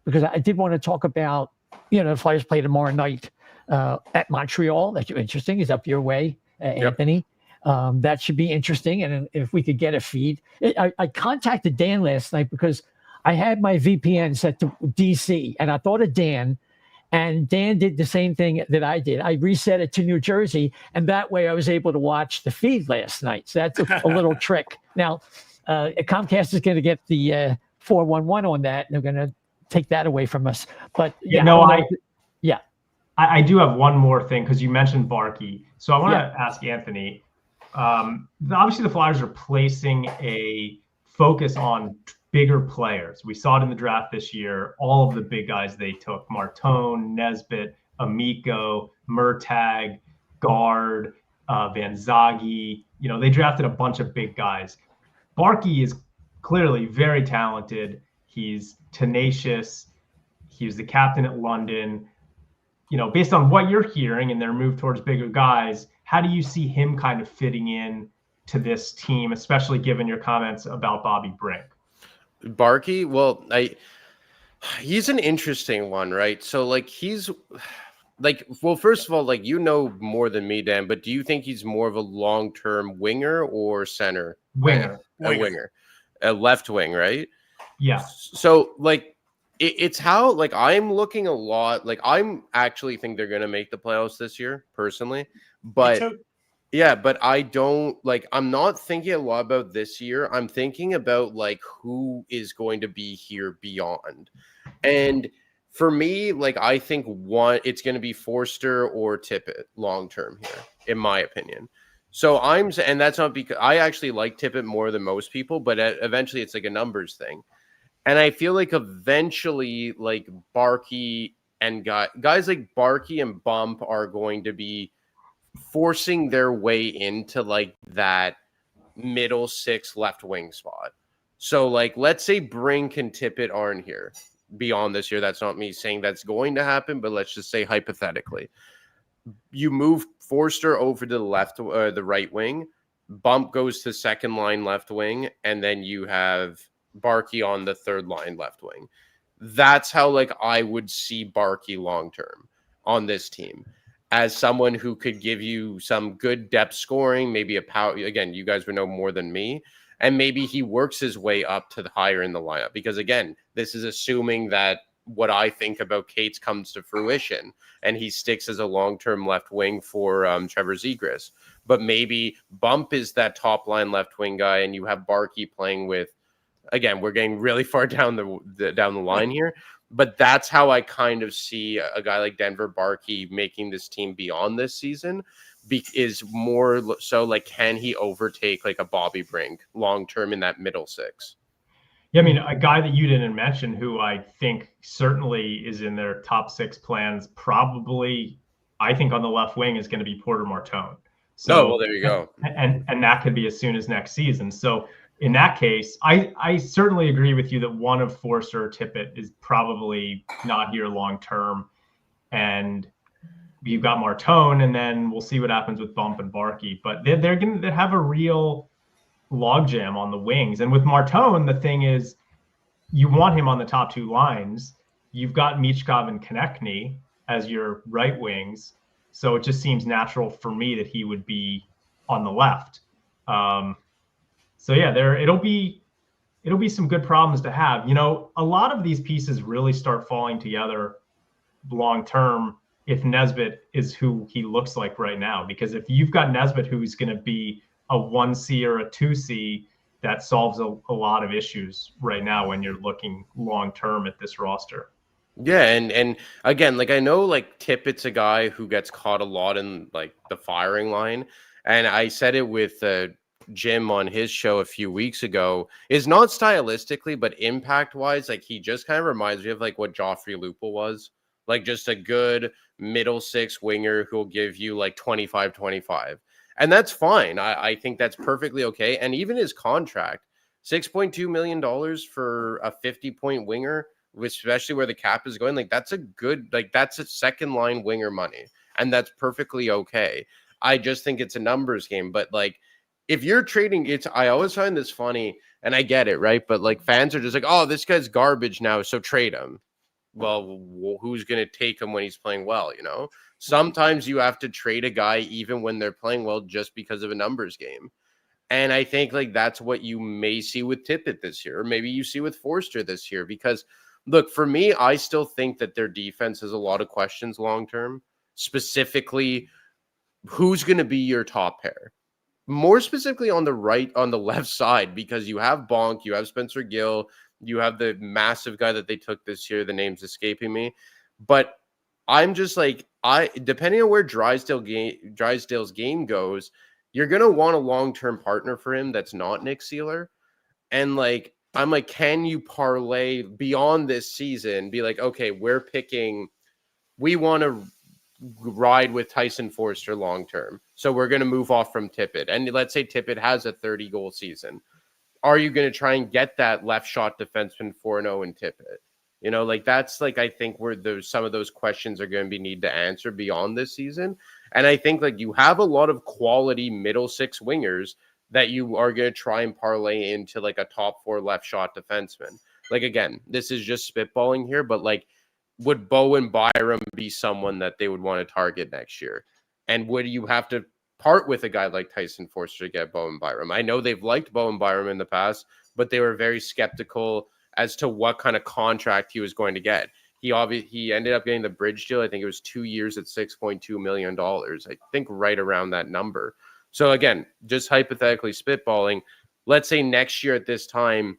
because I did want to talk about, the Flyers play tomorrow night at Montreal. That's interesting. He's up your way, Anthony. That should be interesting. And if we could get a feed. I contacted Dan last night because I had my VPN set to DC, and I thought of Dan, and Dan did the same thing that I did. I reset it to New Jersey, and that way I was able to watch the feed last night. So that's a little trick. Now, Comcast is going to get the 411 on that, and they're going to take that away from us. But I do have one more thing because you mentioned Barkey. So I want to ask Anthony. Obviously, the Flyers are placing a focus on bigger players. We saw it in the draft this year. All of the big guys they took: Martone, Nesbitt, Amico, Murtagh, Guard, Van Zagi. They drafted a bunch of big guys. Barkey is clearly very talented. He's tenacious. He was the captain at London. Based on what you're hearing and their move towards bigger guys, how do you see him kind of fitting in to this team, especially given your comments about Bobby Brink? Barkey, well, he's an interesting one, right? So he's first of all, more than me, Dan, but do you think he's more of a long-term winger or center? Winger. A winger. A left wing, right? Yeah. So it's how I'm looking a lot. I'm actually think they're going to make the playoffs this year personally, but but I don't I'm not thinking a lot about this year. I'm thinking about who is going to be here beyond. And for me, I think it's going to be Forster or Tippett long term here, in my opinion. So and that's not because I actually like Tippett more than most people, but eventually it's a numbers thing. And I feel eventually Barkey and guys like Barkey and Bump are going to be forcing their way into that middle 6 left wing spot. So let's say Brink and Tippett aren't here beyond this year. That's not me saying that's going to happen, but let's just say hypothetically. You move Forster over to the left or the right wing, Bump goes to second line left wing, and then you have Barkey on the third line left wing. That's how I would see Barkey long term on this team. as someone who could give you some good depth scoring, maybe a power. Again, you guys would know more than me. And maybe he works his way up to the higher in the lineup. Because again, this is assuming that what I think about Cates comes to fruition and he sticks as a long-term left wing for Trevor Zegras. But maybe Bump is that top line left wing guy and you have Barkey playing with, again, we're getting really far down the line here. But that's how I kind of see a guy like Denver Barkey making this team beyond this season. Is more so like, can he overtake like a Bobby Brink long term in that middle six? Yeah, I mean, a guy that you didn't mention who I think certainly is in their top 6 plans, probably, I think on the left wing is going to be Porter Martone. So, well, there you go. And that could be as soon as next season. So in that case, I certainly agree with you that one of Forster or Tippett is probably not here long term. And you've got Martone, and then we'll see what happens with Bump and Barkey. But they're going to have a real logjam on the wings. And with Martone, the thing is, you want him on the top 2 lines. You've got Michkov and Konechny as your right wings. So it just seems natural for me that he would be on the left. So yeah, it'll be some good problems to have. You know, a lot of these pieces really start falling together long term if Nesbitt is who he looks like right now. Because if you've got Nesbitt who's going to be a 1C or a 2C, that solves a lot of issues right now when you're looking long term at this roster. Yeah, and again, like I know like Tippett's a guy who gets caught a lot in like the firing line. And I said it with Jim on his show a few weeks ago, is not stylistically, but impact wise, like he just kind of reminds me of like what Joffrey Lupul was. Like just a good middle 6 winger who'll give you like 25-25. And that's fine. I think that's perfectly okay. And even his contract, $6.2 million for a 50-point winger, especially where the cap is going, like that's a good, like that's a second line winger money. And that's perfectly okay. I just think it's a numbers game. But like, if you're trading, I always find this funny, and I get it, right? But like fans are just like, oh, this guy's garbage now, so trade him. Well, who's going to take him when he's playing well, you know? Sometimes you have to trade a guy even when they're playing well just because of a numbers game. And I think like that's what you may see with Tippett this year, or maybe you see with Forster this year. Because look, for me, I still think that their defense has a lot of questions long term. Specifically, who's going to be your top pair? More specifically on the left side, because you have Bonk, you have Spencer Gill, you have the massive guy that they took this year. The name's escaping me. But I'm just like, depending on where Drysdale's game goes, you're going to want a long-term partner for him that's not Nick Seeler. And like, I'm like, can you parlay beyond this season? Be like, okay, we want to ride with Tyson Forster long-term. So we're going to move off from Tippett. And let's say Tippett has a 30-goal season. Are you going to try and get that left shot defenseman 4-0 in Tippett? You know, like that's like, I think where some of those questions are going to be need to answer beyond this season. And I think like you have a lot of quality middle 6 wingers that you are going to try and parlay into like a top 4 left shot defenseman. Like, again, this is just spitballing here, but like, would Bowen Byram be someone that they would want to target next year? And would you have to part with a guy like Tyson Forster to get Bowen Byram? I know they've liked Bowen Byram in the past, but they were very skeptical as to what kind of contract he was going to get. He ended up getting the bridge deal. I think it was 2 years at $6.2 million. I think right around that number. So again, just hypothetically spitballing, let's say next year at this time,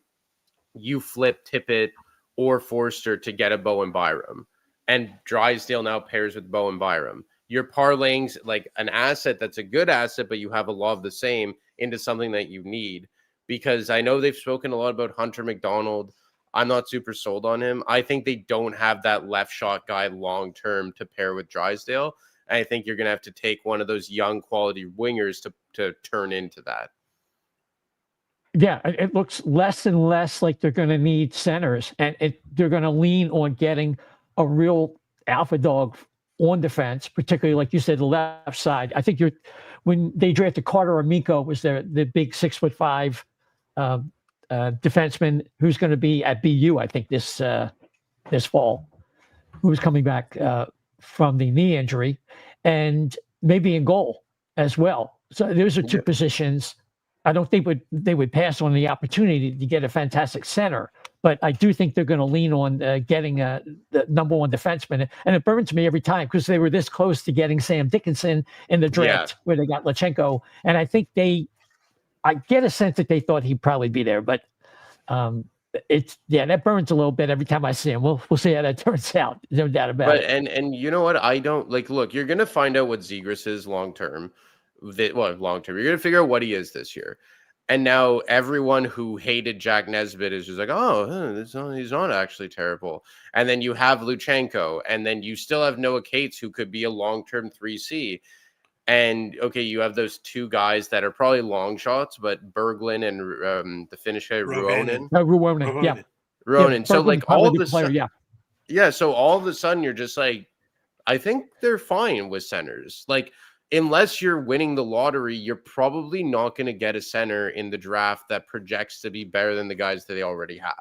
you flip Tippett or Forster to get a Bowen Byram, and Drysdale now pairs with Bowen Byram. You're parlaying like an asset that's a good asset, but you have a lot of the same into something that you need. Because I know they've spoken a lot about Hunter McDonald. I'm not super sold on him. I think they don't have that left shot guy long term to pair with Drysdale. And I think you're going to have to take one of those young quality wingers to turn into that. Yeah, it looks less and less like they're going to need centers, and they're going to lean on getting a real alpha dog on defense, particularly like you said, the left side. I think when they drafted Carter Amico was the big 6'5" defenseman who's going to be at BU, I think this fall, who's coming back from the knee injury. and maybe in goal as well. So those are two positions. I don't think they would pass on the opportunity to get a fantastic center, but I do think they're going to lean on getting the number one defenseman. And it burns me every time because they were this close to getting Sam Dickinson in the draft where they got Lachenko. And I think I get a sense that they thought he'd probably be there, but that burns a little bit every time I see him. We'll see how that turns out. No doubt about it. And you know what? I don't like. Look, you're gonna find out what Zegras is long term. Long term, you're gonna figure out what he is this year. And now everyone who hated Jack Nesbitt is just like, he's not actually terrible. And then you have Luchenko, and then you still have Noah Cates, who could be a long-term 3C. And okay, you have those two guys that are probably long shots, but Berglund and the Finnish guy Ruonen. Ruonen, yeah. Ruonen. So like all of a sudden, yeah. So all of a sudden you're just like, I think they're fine with centers. Like, unless you're winning the lottery, you're probably not going to get a center in the draft that projects to be better than the guys that they already have.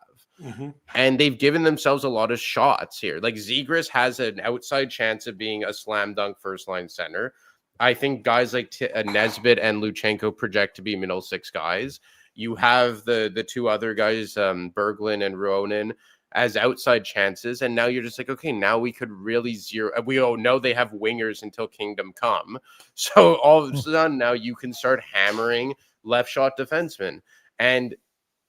Mm-hmm. And they've given themselves a lot of shots here. Like Zegras has an outside chance of being a slam dunk first line center. I think guys like Nesbitt and Luchenko project to be middle six guys. You have the two other guys, Berglund and Ruonen, as outside chances, and now you're just like, okay, now we could really zero. We all know they have wingers until Kingdom Come, so all of a sudden now you can start hammering left shot defensemen. And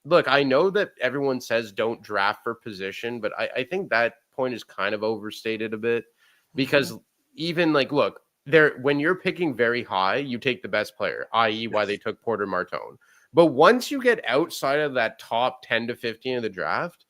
look, I know that everyone says don't draft for position, but I think that point is kind of overstated a bit, because even like, look, when you're picking very high, you take the best player, i.e. why they took Porter Martone. But once you get outside of that top 10 to 15 of the draft,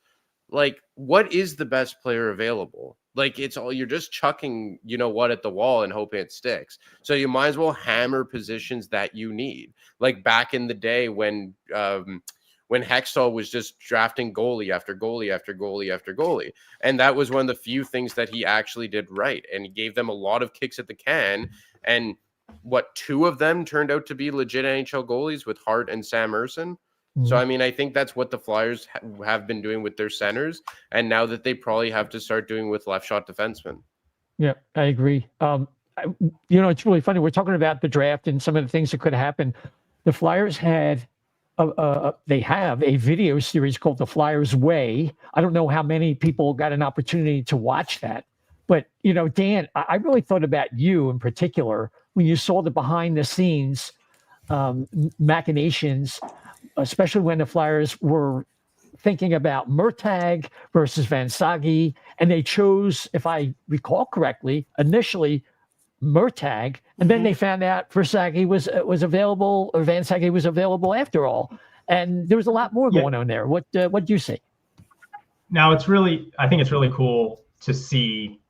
like, what is the best player available? Like, it's all, you're just chucking, you know what, at the wall and hoping it sticks. So you might as well hammer positions that you need. Like back in the day when Hextall was just drafting goalie after goalie after goalie after goalie. And that was one of the few things that he actually did right. And he gave them a lot of kicks at the can. And two of them turned out to be legit NHL goalies with Hart and Sam Ersson. So, I mean, I think that's what the Flyers have been doing with their centers, and now that they probably have to start doing with left shot defensemen. Yeah, I agree. It's really funny. We're talking about the draft and some of the things that could happen. The Flyers had, they have a video series called The Flyers Way. I don't know how many people got an opportunity to watch that, but Dan, I really thought about you in particular when you saw the behind the scenes machinations, especially when the Flyers were thinking about Murtagh versus Van Sage, and they chose, if I recall correctly, initially Murtagh, and then they found out Versace was available, or Van Sage was available after all, and there was a lot more going on there. What do you say? Now, I think it's really cool to see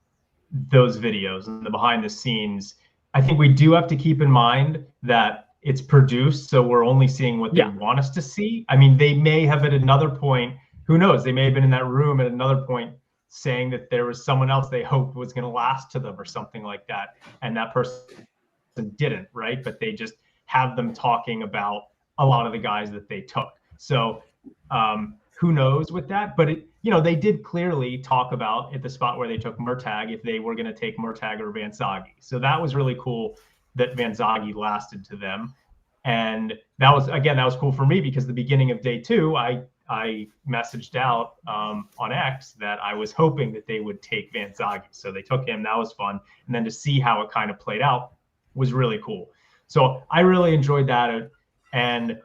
those videos and the behind the scenes. I think we do have to keep in mind that it's produced, so we're only seeing what they want us to see. I mean, they may have at another point, who knows, they may have been in that room at another point saying that there was someone else they hoped was going to last to them or something like that, and that person didn't, right? But they just have them talking about a lot of the guys that they took. So who knows with that? But they did clearly talk about at the spot where they took Murtagh if they were going to take Murtagh or Van Sage. So that was really cool that Van Sage lasted to them. And that was cool for me, because the beginning of day 2, I messaged out on X that I was hoping that they would take Van Sage. So they took him. That was fun. And then to see how it kind of played out was really cool. So I really enjoyed that. And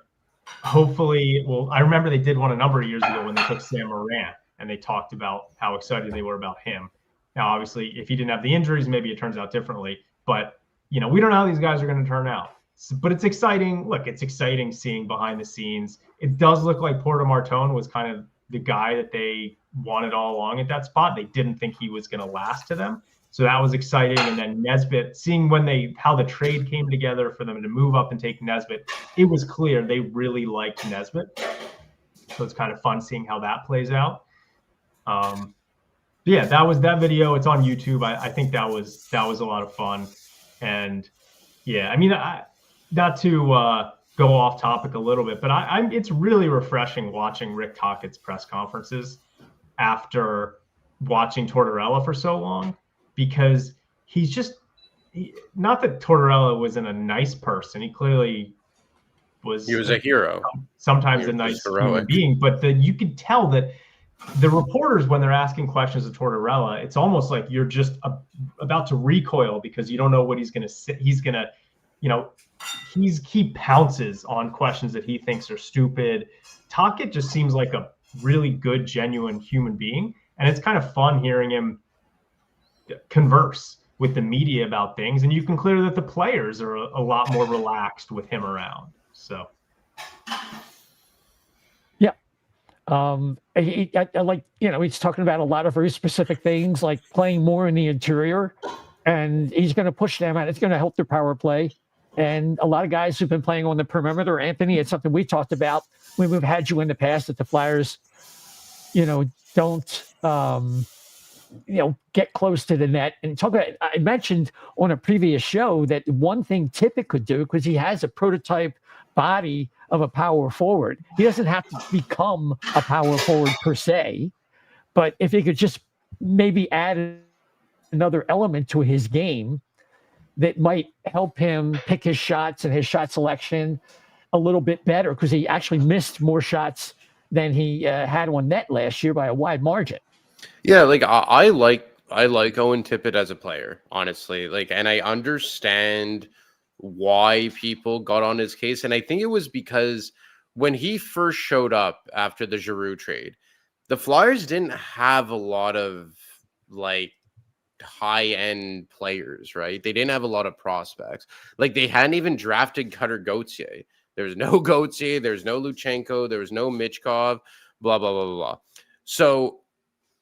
hopefully, I remember they did one a number of years ago when they took Sam Morin, and they talked about how excited they were about him. Now, obviously, if he didn't have the injuries, maybe it turns out differently. But we don't know how these guys are going to turn out. But it's exciting. Look, it's exciting seeing behind the scenes. It does look like Porter Martone was kind of the guy that they wanted all along at that spot. They didn't think he was going to last to them. So that was exciting. And then Nesbitt, seeing how the trade came together for them to move up and take Nesbitt, it was clear they really liked Nesbitt. So it's kind of fun seeing how that plays out. That was that video. It's on YouTube. I think that was a lot of fun. And not to go off topic a little bit, but it's really refreshing watching Rick Tocchet's press conferences after watching Tortorella for so long, because he's not that Tortorella wasn't a nice person. He clearly was. He was a hero. Sometimes He a was nice heroic. human being, but you could tell that the reporters, when they're asking questions of Tortorella, it's almost like you're just about to recoil because you don't know what he's going to say. He's going to, he pounces on questions that he thinks are stupid. Tocchet just seems like a really good, genuine human being. And it's kind of fun hearing him converse with the media about things. And you can clear that the players are a lot more relaxed with him around. So. Yeah. I like, he's talking about a lot of very specific things like playing more in the interior, and he's going to push them and it's going to help their power play. And a lot of guys who've been playing on the perimeter, Anthony, it's something we talked about when we've had you in the past, that the Flyers, don't, get close to the net. And I mentioned on a previous show that one thing Tippett could do, because he has a prototype body of a power forward. He doesn't have to become a power forward per se, but if he could just maybe add another element to his game that might help him pick his shots and his shot selection a little bit better, because he actually missed more shots than he had on net last year by a wide margin. Yeah, like I like Owen Tippett as a player, honestly. Like, and I understand why people got on his case, and I think it was because when he first showed up after the Giroux trade, the Flyers didn't have a lot of like high-end players, right? They didn't have a lot of prospects. Like, they hadn't even drafted Cutter Gauthier. There's no Gauthier, there's no Luchenko, there was no Michkov, blah, blah, blah, blah, blah. So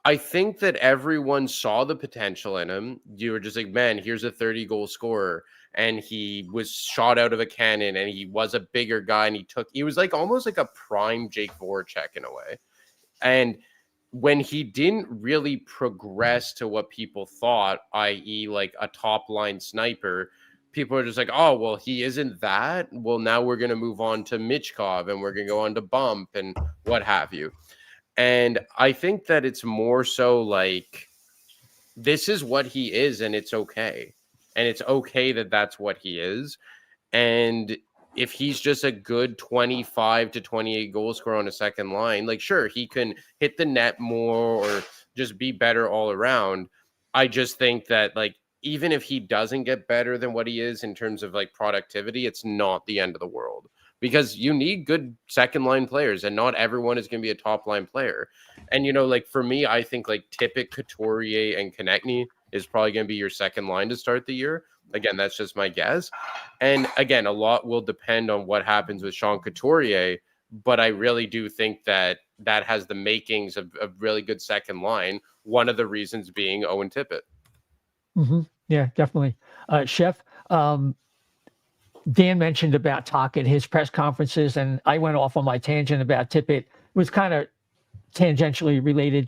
I think that everyone saw the potential in him. You were just like, man, here's a 30-goal scorer. And he was shot out of a cannon, and he was a bigger guy, and he was like almost like a prime Jake Voracek in a way. And when he didn't really progress to what people thought, i.e. like a top line sniper, people are just like, oh, well, he isn't that. Well, now we're going to move on to Michkov, and we're going to go on to Bump and what have you. And I think that it's more so like, this is what he is, and it's okay. And it's okay that that's what he is. And if he's just a good 25 to 28 goal scorer on a second line, like, sure, he can hit the net more or just be better all around. I just think that, like, even if he doesn't get better than what he is in terms of like productivity, it's not the end of the world, because you need good second line players, and not everyone is going to be a top line player. And, like for me, I think like Tippett, Couturier, and Konechny is probably going to be your second line to start the year. Again, that's just my guess. And again, a lot will depend on what happens with Sean Couturier, but I really do think that has the makings of a really good second line. One of the reasons being Owen Tippett. Mm-hmm. Yeah, definitely. Chef, Dan mentioned about Tocchet, his press conferences, and I went off on my tangent about Tippett. It was kind of tangentially related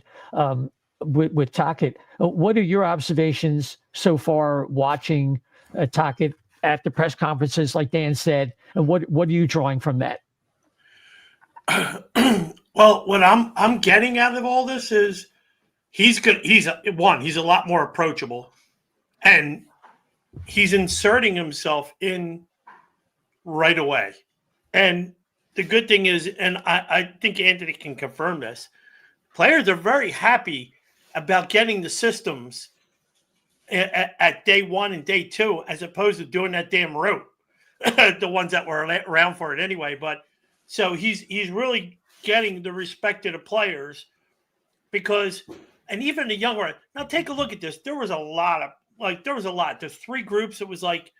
with Tocchet. What are your observations so far watching Tocchet at the press conferences, like Dan said, and what are you drawing from that? Well, what I'm getting out of all this is he's good. He's a lot more approachable, and he's inserting himself in right away. And the good thing is, and I think Anthony can confirm this, players are very happy about getting the systems at day one and day two, as opposed to doing that damn route, the ones that were around for it anyway. But so he's really getting the respect of the players, because, and even the younger. Now take a look at this. There's three groups. It was like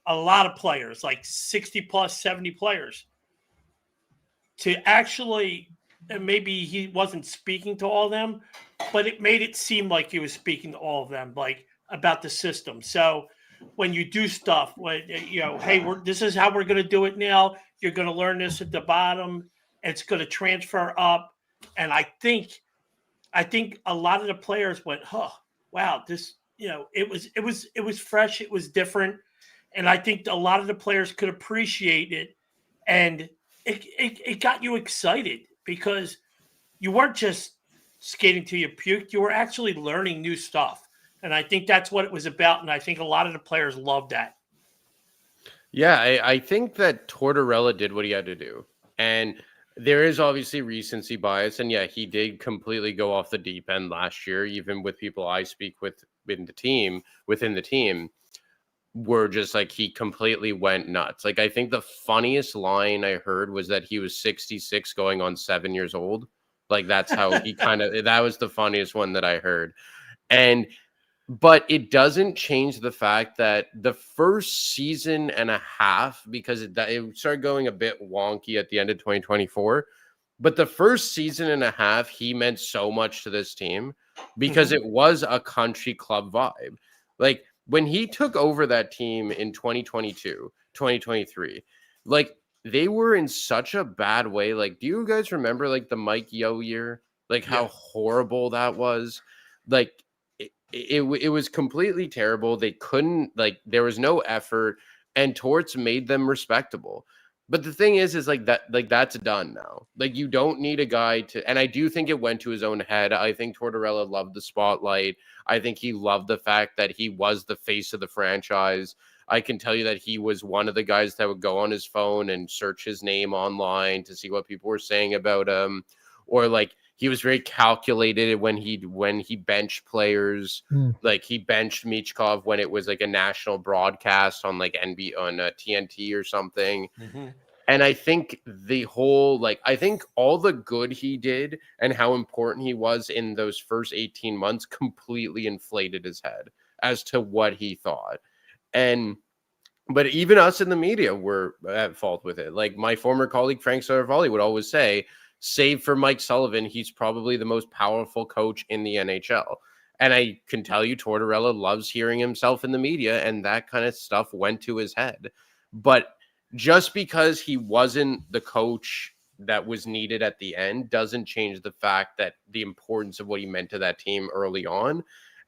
a lot of players, like 60 plus 70 players. To actually, and maybe he wasn't speaking to all of them, but it made it seem like he was speaking to all of them, like about the system. So when you do stuff, hey, this is how we're going to do it now. You're going to learn this at the bottom. It's going to transfer up. And I think a lot of the players went, wow, this, it was fresh. It was different. And I think a lot of the players could appreciate it. And it got you excited, because you weren't just skating till you puked. You were actually learning new stuff. And I think that's what it was about. And I think a lot of the players loved that. Yeah, I think that Tortorella did what he had to do. And there is obviously recency bias. And yeah, he did completely go off the deep end last year, even with people I speak with within the team, were just like he completely went nuts. Like I think the funniest line I heard was that he was 66 going on 7 years old. Like that's how he that was the funniest one that I heard. But it doesn't change the fact that the first season and a half, because it started going a bit wonky at the end of 2024, but the first season and a half, he meant so much to this team because it was a country club vibe. Like when he took over that team in 2022, 2023, like they were in such a bad way. Like, do you guys remember like the Mike Yeo year? Like how horrible that was? Like it was completely terrible. They couldn't, like, there was no effort, and Torts made them respectable. But the thing is like that, like that's done now. Like you don't need a guy to, and I do think it went to his own head. I think Tortorella loved the spotlight. I think he loved the fact that he was the face of the franchise. I can tell you that he was one of the guys that would go on his phone and search his name online to see what people were saying about him, or like he was very calculated when he benched players. Like he benched Michkov when it was like a national broadcast on like TNT or something. And I think I think all the good he did and how important he was in those first 18 months completely inflated his head as to what he thought. But even us in the media were at fault with it. Like my former colleague Frank Saravalli would always say, save for Mike Sullivan, he's probably the most powerful coach in the NHL. And I can tell you, Tortorella loves hearing himself in the media, and that kind of stuff went to his head. But just because he wasn't the coach that was needed at the end doesn't change the fact that the importance of what he meant to that team early on.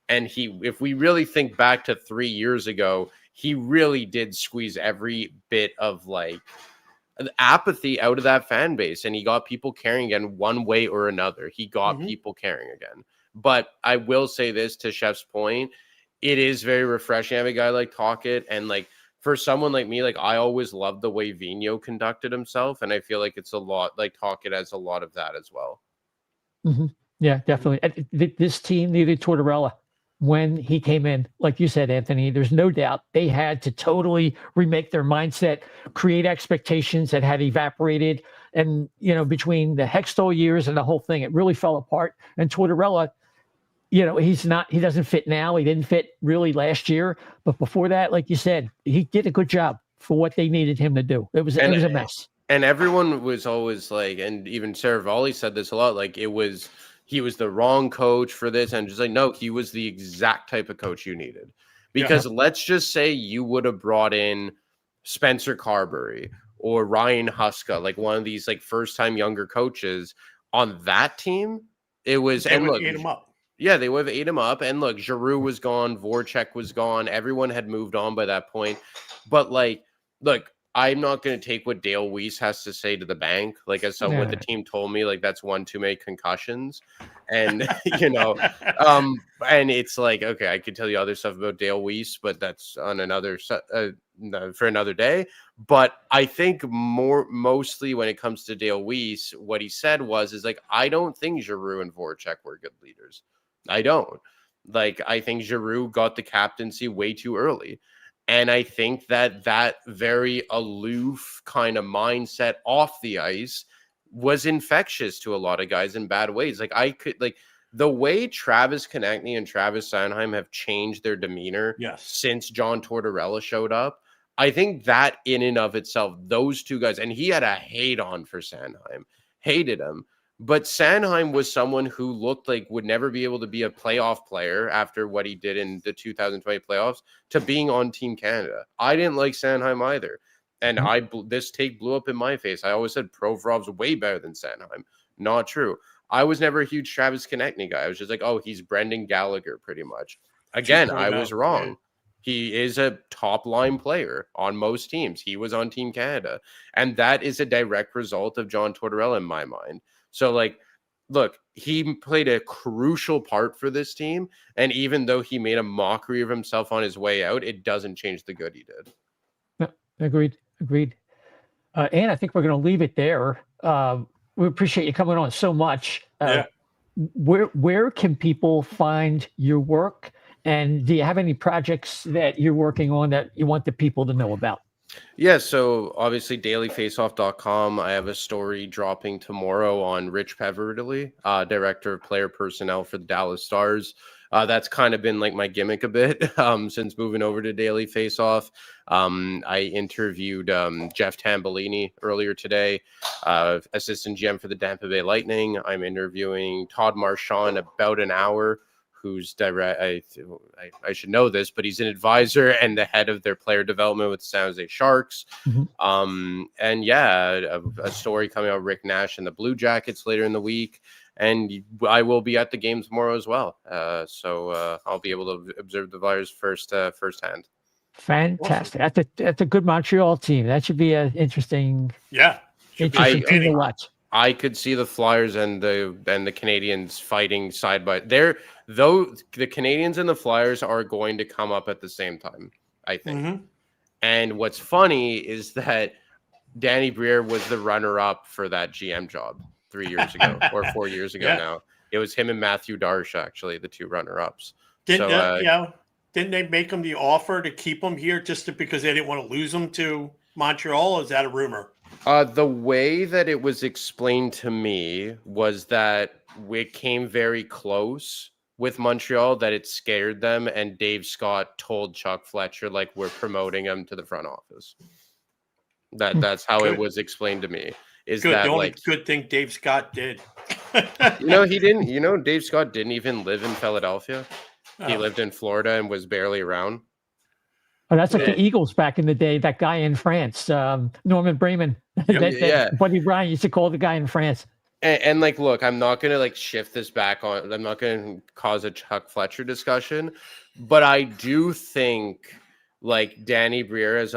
And if we really think back to 3 years ago, he really did squeeze every bit of like apathy out of that fan base, and he got people caring again one way or another. He got people caring again. But I will say this, to Chef's point, it is very refreshing to have a guy like Tocchet, and like for someone like me, like I always loved the way Vigneault conducted himself, and I feel like it's a lot like Tocchet has a lot of that as well. Yeah, definitely. This team needed Tortorella when he came in. Like you said, Anthony, there's no doubt they had to totally remake their mindset, create expectations that had evaporated. And, between the Hextall years and the whole thing, it really fell apart. And Tortorella, he doesn't fit now. He didn't fit really last year. But before that, like you said, he did a good job for what they needed him to do. It was a mess. And everyone was always like, and even Saravalli said this a lot, like he was the wrong coach for this. And just like, no, he was the exact type of coach you needed. Because let's just say you would have brought in Spencer Carberry or Ryan Huska, like one of these like first-time younger coaches on that team. It was, they would eat him up. Yeah, they would have ate him up. And look, Giroux was gone, Voracek was gone, everyone had moved on by that point. But like, look, I'm not going to take what Dale Weiss has to say to the bank. Like, as someone the team told me, like, that's one too many concussions. And, and it's like, okay, I could tell you other stuff about Dale Weiss, but that's on for another day. But I think mostly when it comes to Dale Weiss, what he said is like, I don't think Giroux and Voracek were good leaders. I don't. Like, I think Giroux got the captaincy way too early. And I think that very aloof kind of mindset off the ice was infectious to a lot of guys in bad ways. Like the way Travis Konechny and Travis Sanheim have changed their demeanor since John Tortorella showed up. I think that in and of itself, those two guys, and he had a hate on for Sanheim, hated him. But Sanheim was someone who looked like would never be able to be a playoff player after what he did in the 2020 playoffs to being on Team Canada. I didn't like Sanheim either. And this take blew up in my face. I always said Provorov's way better than Sanheim. Not true. I was never a huge Travis Konechny guy. I was just like, oh, he's Brendan Gallagher pretty much. Again, I was wrong. Yeah. He is a top line player on most teams. He was on Team Canada. And that is a direct result of John Tortorella in my mind. So, like, look, he played a crucial part for this team. And even though he made a mockery of himself on his way out, it doesn't change the good he did. No, agreed. And I think we're going to leave it there. We appreciate you coming on so much. Yeah. Where can people find your work? And do you have any projects that you're working on that you want the people to know about? Yeah, so obviously dailyfaceoff.com. I have a story dropping tomorrow on Rich Peverly, director of player personnel for the Dallas Stars. That's kind of been like my gimmick a bit since moving over to Daily Faceoff. I interviewed Jeff Tambellini earlier today, assistant GM for the Tampa Bay Lightning. I'm interviewing Todd Marchand in about an hour, who's direct. I should know this, but he's an advisor and the head of their player development with San Jose Sharks. Mm-hmm. And yeah, a story coming out, Rick Nash and the Blue Jackets later in the week. And I will be at the game tomorrow as well. So I'll be able to observe the Flyers firsthand. Fantastic. Awesome. That's a good Montreal team. That should be an interesting team to watch. I could see the Flyers and the Canadians fighting side by though the Canadians and the Flyers are going to come up at the same time, I think. Mm-hmm. And what's funny is that Danny Briere was the runner-up for that GM job 3 years ago or 4 years ago now. It was him and Matthew Darsh, actually, the two runner-ups. Didn't they make him the offer to keep him here just because they didn't want to lose him to Montreal? Or is that a rumor? The way that it was explained to me was that it came very close with Montreal, that it scared them, and Dave Scott told Chuck Fletcher, like, we're promoting him to the front office. That's how it was explained to me. Is good. That the only good thing Dave Scott did? He didn't. Dave Scott didn't even live in Philadelphia. He lived in Florida and was barely around. Oh, that's like the Eagles back in the day. That guy in France, Norman Bremen. Buddy Ryan used to call the guy in France. And like, look, I'm not going to like shift this back on. I'm not going to cause a Chuck Fletcher discussion, but I do think like Danny Briere has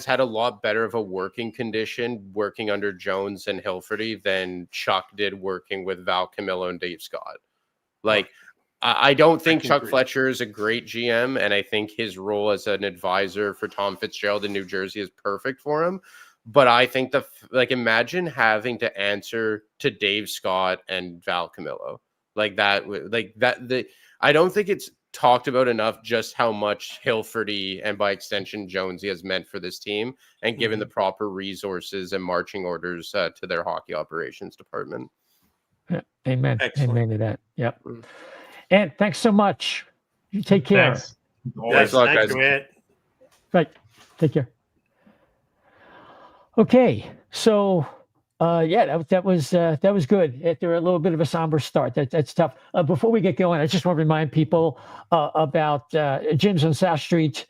had a lot better of a working condition working under Jones and Hilferty than Chuck did working with Val Camillo and Dave Scott. Like, I don't think Chuck Fletcher is a great GM, and I think his role as an advisor for Tom Fitzgerald in New Jersey is perfect for him. But I think imagine having to answer to Dave Scott and Val Camillo like that. I don't think it's talked about enough just how much Hilferty and by extension Jonesy has meant for this team and given the proper resources and marching orders to their hockey operations department. Yeah, amen. Excellent. Amen to that. Yep. And thanks so much. You take care. Thanks. Yes, thank you, Ed. Right. Take care. Okay. So, that was good. After a little bit of a somber start, that's tough. Before we get going, I just want to remind people about Jim's on South Street.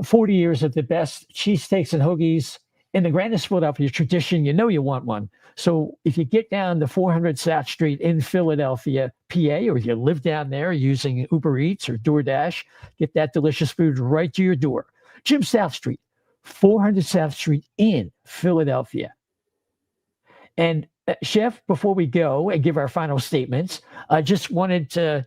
40 years of the best cheesesteaks and hoagies in the grandest Philadelphia tradition. You know you want one. So if you get down to 400 South Street in Philadelphia, PA, or if you live down there using Uber Eats or DoorDash, get that delicious food right to your door. Jim South Street, 400 South Street in Philadelphia. And Chef, before we go and give our final statements, I just wanted to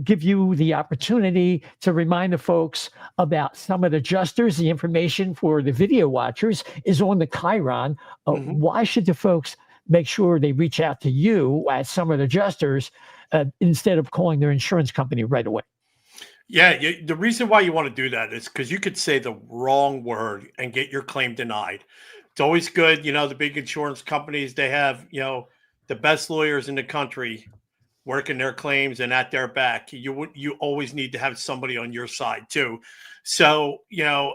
give you the opportunity to remind the folks about Summit Adjusters. The information for the video watchers is on the Chiron. Why should the folks make sure they reach out to you at Summit Adjusters instead of calling their insurance company right away? Yeah, the reason why you want to do that is because you could say the wrong word and get your claim denied. It's always good, the big insurance companies, they have, the best lawyers in the country working their claims and at their back. You always need to have somebody on your side too. So,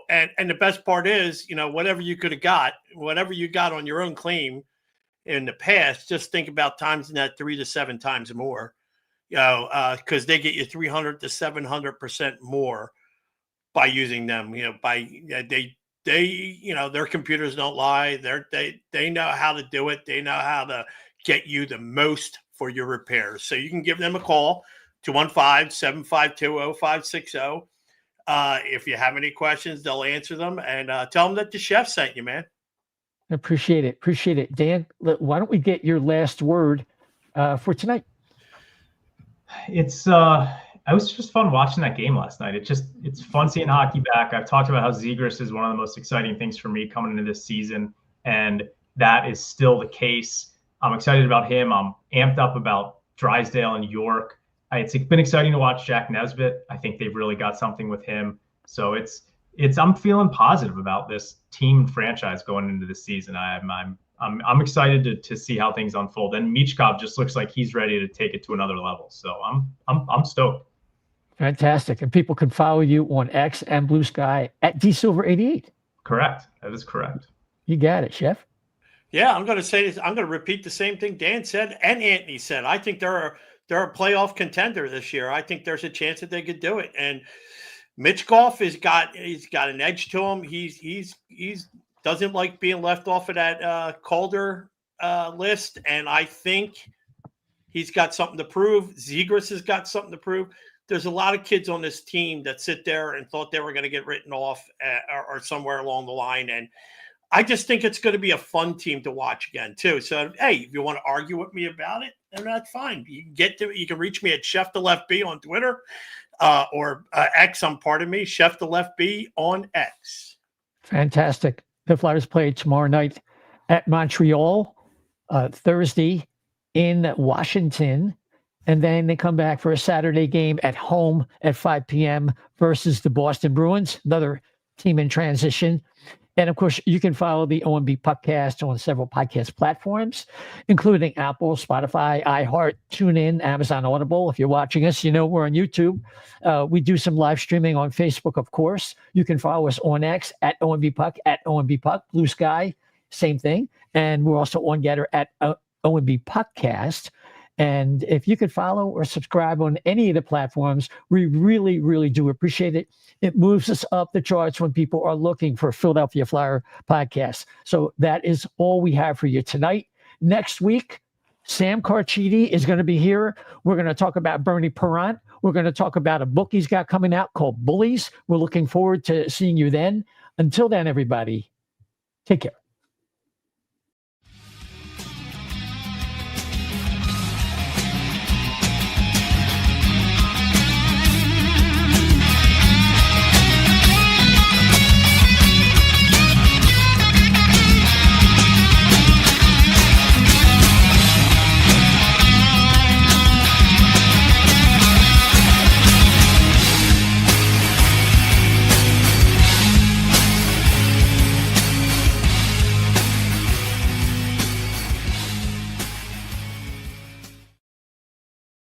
and the best part is, whatever you could have got, whatever you got on your own claim in the past, just think about times in that 3 to 7 times more, because they get you 300 to 700% more by using them, they their computers don't lie. They know how to do it. They know how to get you the most for your repairs. So you can give them a call, 215-752-0560. If you have any questions, they'll answer them, and tell them that the chef sent you, man. Appreciate it. Dan, why don't we get your last word for tonight? It was just fun watching that game last night. It's fun seeing hockey back. I've talked about how Zegras is one of the most exciting things for me coming into this season, and that is still the case. I'm excited about him. I'm amped up about Drysdale and York. It's been exciting to watch Jack Nesbitt. I think they've really got something with him. So I'm feeling positive about this team and franchise going into this season. I'm excited to see how things unfold. And Michkov just looks like he's ready to take it to another level. So I'm stoked. Fantastic. And people can follow you on X and Bluesky at DSilver88. Correct. That is correct. You got it, Chef. Yeah, I'm going to say this. I'm going to repeat the same thing Dan said and Anthony said. I think they're a playoff contender this year. I think there's a chance that they could do it. And Michkov he's got an edge to him. He's doesn't like being left off of that Calder list, and I think he's got something to prove. Zegras has got something to prove. There's a lot of kids on this team that sit there and thought they were going to get written off or somewhere along the line, and I just think it's going to be a fun team to watch again too. So, hey, if you want to argue with me about it, then that's fine. You can reach me at Chef the Left B on Twitter or X. Pardon me, Chef the Left B on X. Fantastic. The Flyers play tomorrow night at Montreal, Thursday in Washington, and then they come back for a Saturday game at home at 5 p.m. versus the Boston Bruins, another team in transition. And of course, you can follow the O&B Puckcast on several podcast platforms, including Apple, Spotify, iHeart, TuneIn, Amazon Audible. If you're watching us, we're on YouTube. We do some live streaming on Facebook, of course. You can follow us on X at O&B Puck, at O&B Puck, Bluesky, same thing. And we're also on GETTR at O&B Puckcast. And if you could follow or subscribe on any of the platforms, we really, really do appreciate it. It moves us up the charts when people are looking for Philadelphia Flyer podcasts. So that is all we have for you tonight. Next week, Sam Carchidi is going to be here. We're going to talk about Bernie Perrant. We're going to talk about a book he's got coming out called Bullies. We're looking forward to seeing you then. Until then, everybody, take care.